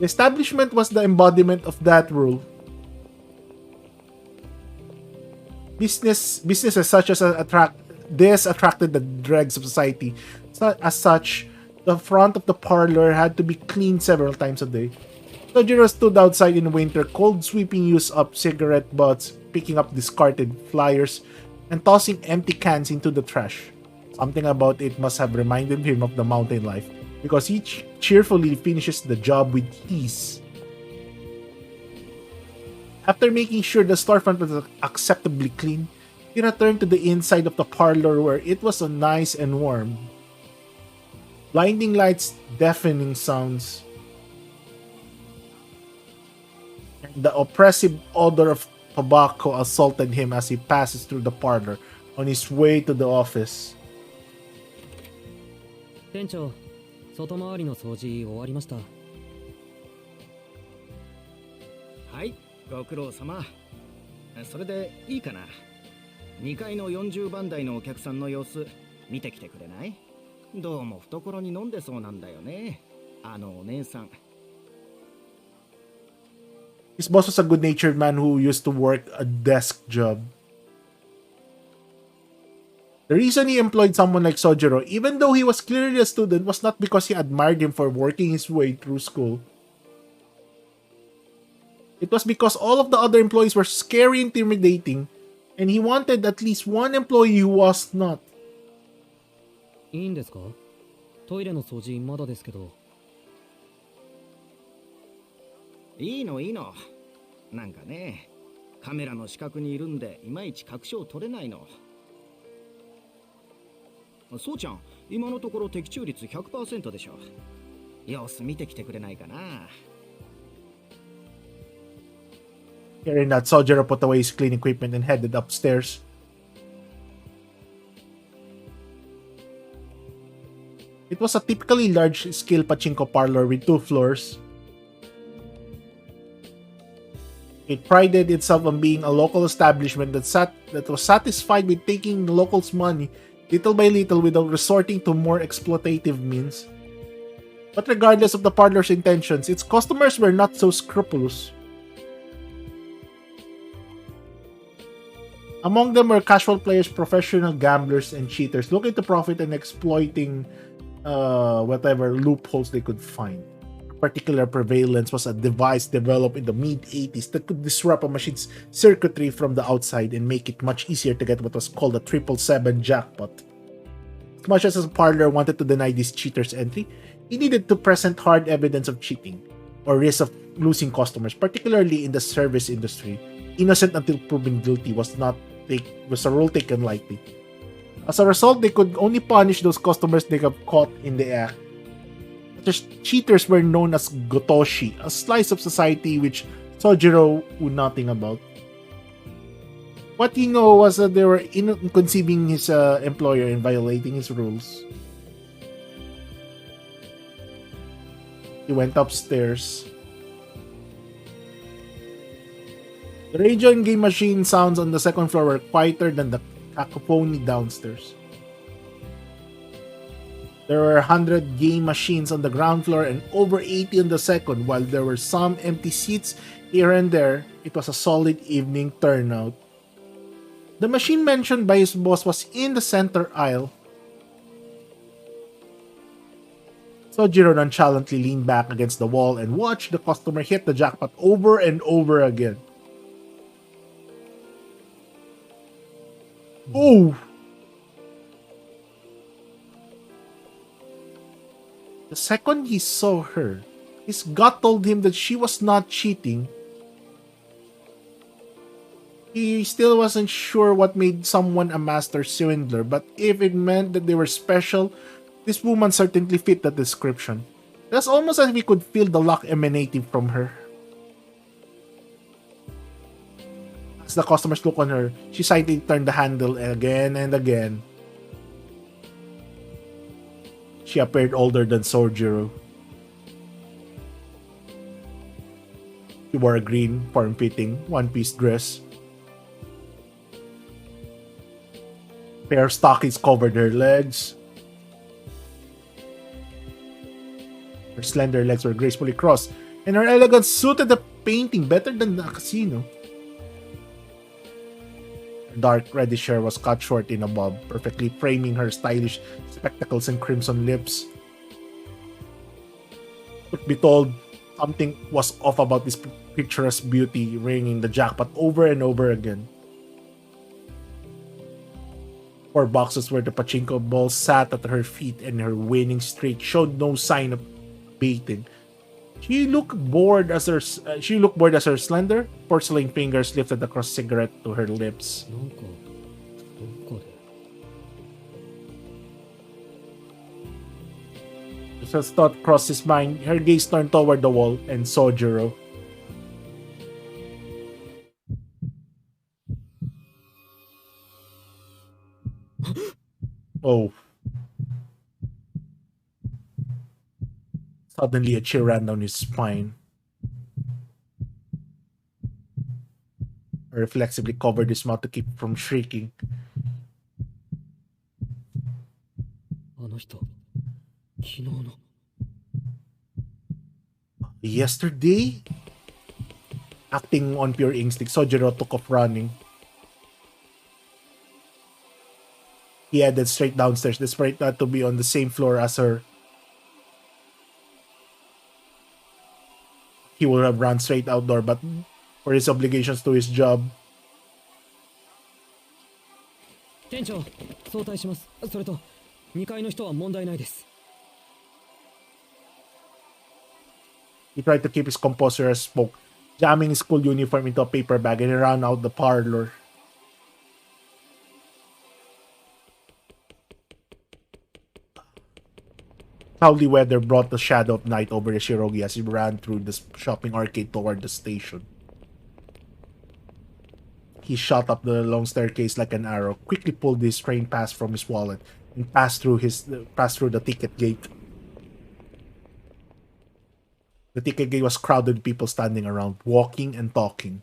The establishment was the embodiment of that rule. Businesses such as attracted the dregs of society. As such, the front of the parlor had to be cleaned several times a day. Sojiro stood outside in winter cold, sweeping used up cigarette butts, picking up discarded flyers, and tossing empty cans into the trash. Something about it must have reminded him of the mountain life, because he cheerfully finishes the job with ease. After making sure the storefront was acceptably clean, he returned to the inside of the parlor where it was nice and warm. Blinding lights, deafening sounds, and the oppressive odor of tobacco assaulted him as he passes through the parlor on his way to the office. 店長、外回りの掃除終わりました。はい、ご苦労様。それでいいかな。2階の40番台のお客さんの様子見てきてくれない？どうも懐に飲んでそうなんだよね。あのお姉さん。His boss was a good-natured man who used to work a desk job. The reason he employed someone like Sojiro, even though he was clearly a student, was not because he admired him for working his way through school. It was because all of the other employees were scary, intimidating, and he wanted at least one employee who was not. いいんですか？トイレの掃除まだですけど。いいのいいの。なんかね、カメラの死角にいるんでいまいち確証取れないの。そうちゃん、今のところ的中率 100% でしょ。様子見てきてくれないかな。Hearing that, Sojiro put away his clean equipment and headed upstairs. It was a typically large-scale pachinko parlor with 2 floors. It prided itself on being a local establishment that was satisfied with taking the locals' money little by little without resorting to more exploitative means. But regardless of the parlor's intentions, its customers were not so scrupulous. Among them were casual players, professional gamblers, and cheaters looking to profit and exploiting whatever loopholes they could find. Particular prevalence was a device developed in the mid-80s that could disrupt a machine's circuitry from the outside and make it much easier to get what was called a 777 jackpot. As much as a parlor wanted to deny these cheaters entry, he needed to present hard evidence of cheating or risk of losing customers, particularly in the service industry. Innocent until proven guilty was a rule taken lightly. As a result, they could only punish those customers they got caught in the act. The cheaters were known as gotoshi, a slice of society which Sojiro knew nothing about. What he knew was that they were inconceiving his employer and violating his rules. He went upstairs. The radio and game machine sounds on the second floor were quieter than the cacophony downstairs. There were 100 game machines on the ground floor and over 80 on the second. While there were some empty seats here and there, it was a solid evening turnout. The machine mentioned by his boss was in the center aisle. Sojiro nonchalantly leaned back against the wall and watched the customer hit the jackpot over and over again. Oh! The second he saw her, his gut told him that she was not cheating. He still wasn't sure what made someone a master swindler, but if it meant that they were special, this woman certainly fit that description. It was almost as if he could feel the luck emanating from her. As the customers looked on her, she silently turned the handle again and again. She appeared older than Sojiro. She wore a green, form-fitting, one-piece dress. A pair of stockings covered her legs. Her slender legs were gracefully crossed, and her elegance suited the painting better than the casino. Her dark reddish hair was cut short in a bob, perfectly framing her stylish spectacles and crimson lips. Truth be told, something was off about this picturesque beauty, ringing the jackpot over and over again. 4 boxes where the pachinko balls sat at her feet, and her winning streak showed no sign of abating. She looked bored as her slender porcelain fingers lifted across cigarette to her lips. As her thought crossed his mind, her gaze turned toward the wall and Sojiro. Oh. Suddenly a chill ran down his spine. He reflexively covered his mouth to keep from shrieking. Yesterday? Acting on pure instinct, Sojiro took off running. He headed straight downstairs, despite not to be on the same floor as her. He would have run straight outdoor, but for his obligations to his job. 店長、早退します。それと、2階の人は問題ないです。 He tried to keep his composure as spoke, jamming his school uniform into a paper bag, and he ran out the parlor. Cloudy weather brought the shadow of night over the Shirogi as he ran through the shopping arcade toward the station. He shot up the long staircase like an arrow, quickly pulled his train pass from his wallet, and passed through the ticket gate. The ticket gate was crowded with people standing around, walking and talking.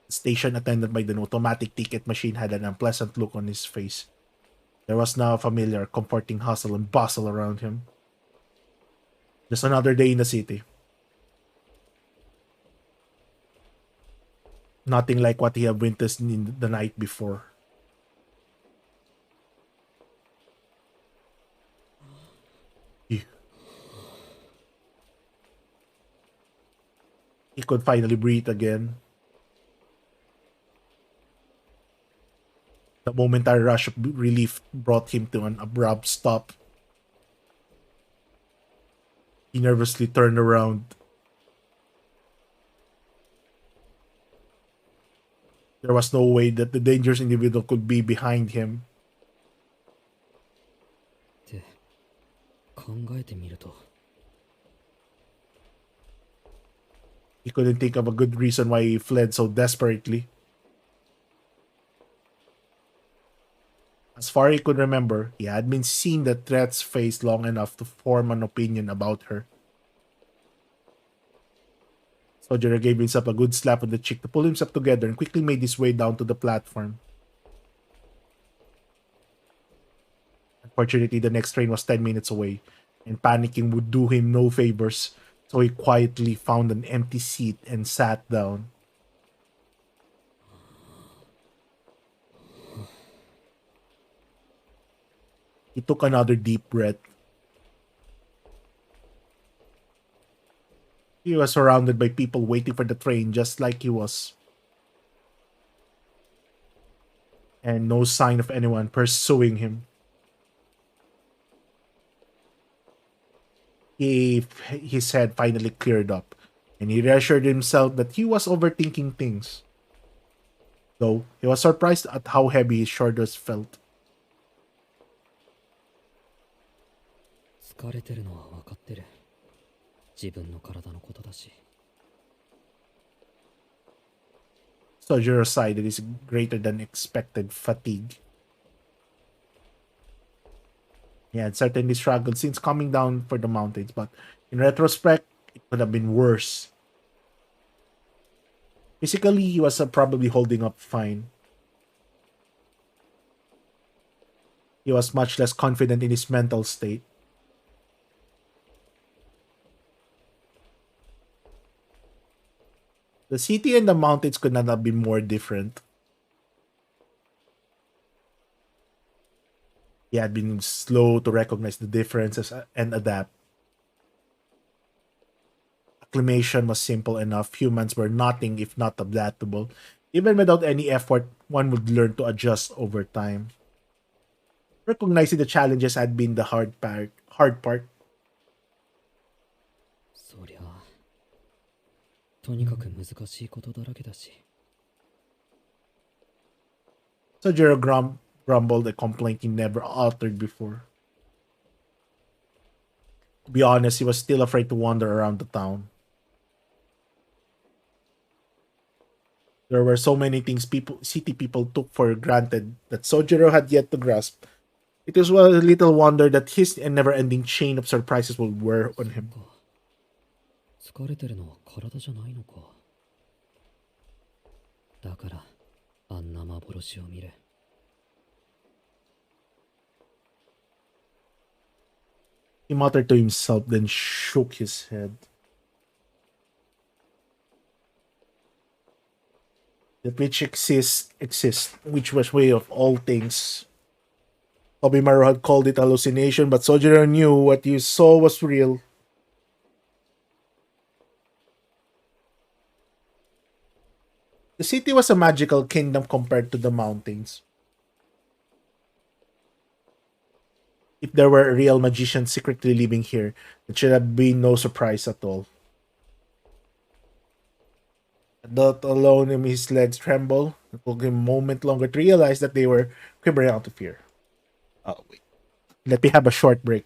The station attendant by the automatic ticket machine had an unpleasant look on his face. There was now a familiar, comforting hustle and bustle around him. Just another day in the city. Nothing like what he had witnessed in the night before. He, he could finally breathe again. The momentary rush of relief brought him to an abrupt stop. He nervously turned around. There was no way that the dangerous individual could be behind him. って考えてみると He couldn't think of a good reason why he fled so desperately. As far as he could remember, he had been seeing the threat's face long enough to form an opinion about her. Sojiro gave himself a good slap on the cheek to pull himself together and quickly made his way down to the platform. Unfortunately, the next train was 10 minutes away, and panicking would do him no favors, so he quietly found an empty seat and sat down. He took another deep breath. He was surrounded by people waiting for the train just like he was. And no sign of anyone pursuing him. His head finally cleared up, and he reassured himself that he was overthinking things. Though he was surprised at how heavy his shoulders felt. 疲れてるのは分かってる自分の体のことだし Sojiro sighed at his greater than expected fatigue. He had certainly struggled since coming down for the mountains, but in retrospect, it could have been worse. Physically, he was probably holding up fine. He was much less confident in his mental state. The city and the mountains could not have been more different. He had been slow to recognize the differences and adapt. Acclimation was simple enough. Humans were nothing if not adaptable. Even without any effort, one would learn to adjust over time. Recognizing the challenges had been the hard part. Hard part. そりゃとにかく難しいことだらけだし Sojiro grumbled a complaint he never uttered before. To be honest, he was still afraid to wander around the town. There were so many things city people took for granted that Sojiro had yet to grasp. It was a little wonder that his never-ending chain of surprises would wear on him. 疲れてるのは体じゃないのかだからあんな幻を見る He muttered to himself, then shook his head. That which exists, which was way of all things. Obimaru had called it hallucination, but Sojiro knew what he saw was real. The city was a magical kingdom compared to the mountains. If there were a real magician secretly living here, it should have been no surprise at all. Not alone in his legs tremble. It took him a moment longer to realize that they were quivering out of fear. Oh, wait. Let me have a short break.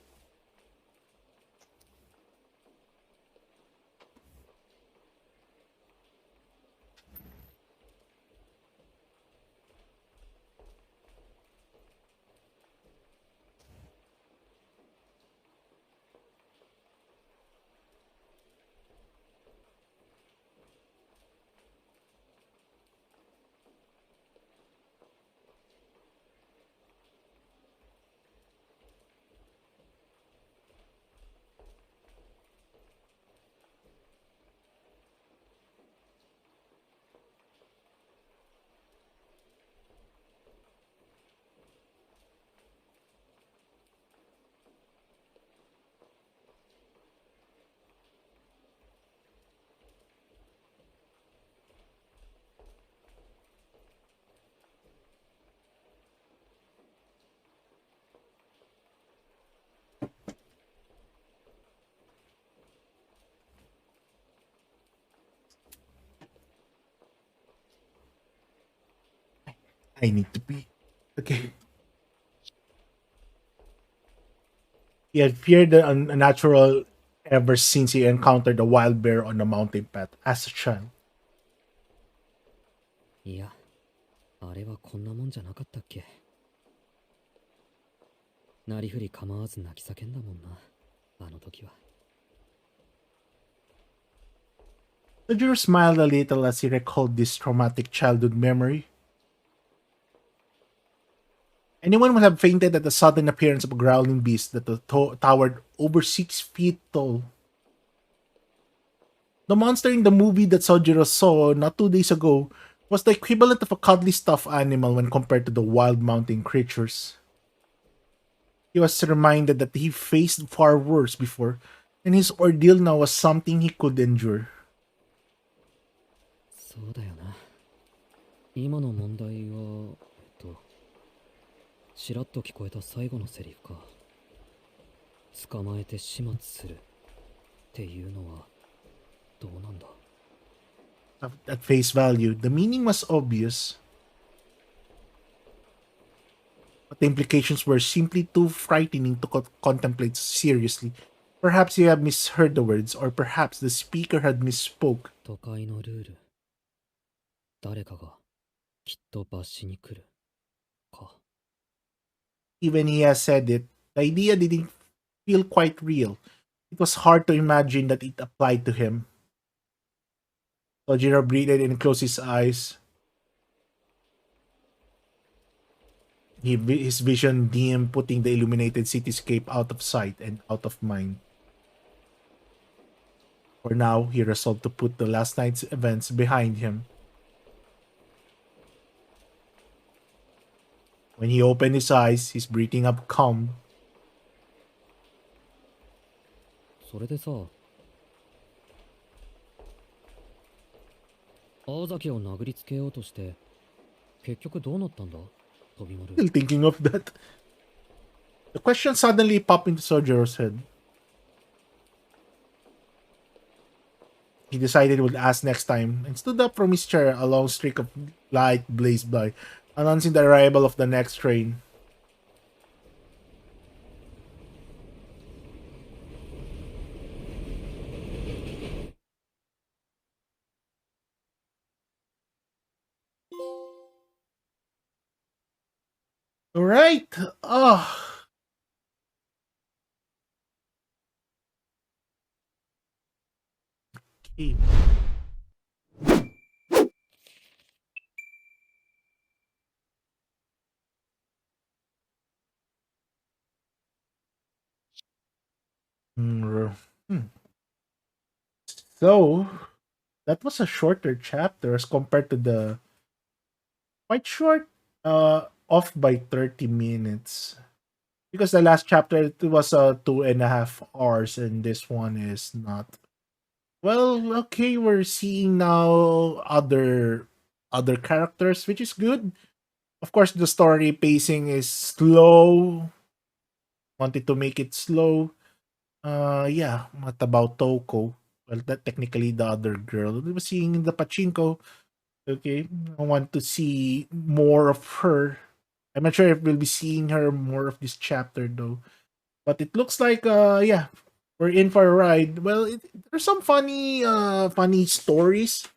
I need to pee. Okay. He had feared the unnatural ever since he encountered a wild bear on a mountain path as a child. いや、あれはこんなもんじゃなかったっけ。なりふり構わず泣き叫んだもんな、あの時は。Sojiro smiled a little as he recalled this traumatic childhood memory. Anyone would have fainted at the sudden appearance of a growling beast that towered over 6 feet tall. The monster in the movie that Sojiro saw not 2 days ago was the equivalent of a cuddly stuffed animal when compared to the wild mountain creatures. He was reminded that he faced far worse before, and his ordeal now was something he could endure. そうだよな。今の問題は、ちらっと聞こえた最後のセリフか。捕まえて始末するっていうのはどうなんだ。At face value, the meaning was obvious, but the implications were simply too frightening to contemplate seriously. Perhaps you have misheard the words, or perhaps the speaker had misspoke. 都会のルール。誰かがきっと罰しに来る。か。Even he has said it, the idea didn't feel quite real. It was hard to imagine that it applied to him. Sojiro breathed and closed his eyes. His vision dimmed, putting the illuminated cityscape out of sight and out of mind. For now, he resolved to put the last night's events behind him. When he opened his eyes, his breathing up calmed. それでさ、青崎を殴りつけようとして結局どうなったんだ、飛び丸。 Still thinking of that. The question suddenly popped into Sojiro's head. He decided he would ask next time and stood up from his chair. A long streak of light blazed by, announcing the arrival of the next train. All right. Oh. Okay. Hmm. So that was a shorter chapter as compared to the quite short, off by 30 minutes. Because the last chapter it was 2.5 hours and this one is not. Well, okay, we're seeing now other characters, which is good. Of course, the story pacing is slow. Wanted to make it slow. Yeah, what about Toko? Well, that technically the other girl. We were seeing in the pachinko. Okay, I want to see more of her. I'm not sure if we'll be seeing her more of this chapter though. But it looks like yeah, we're in for a ride. Well, there's some funny stories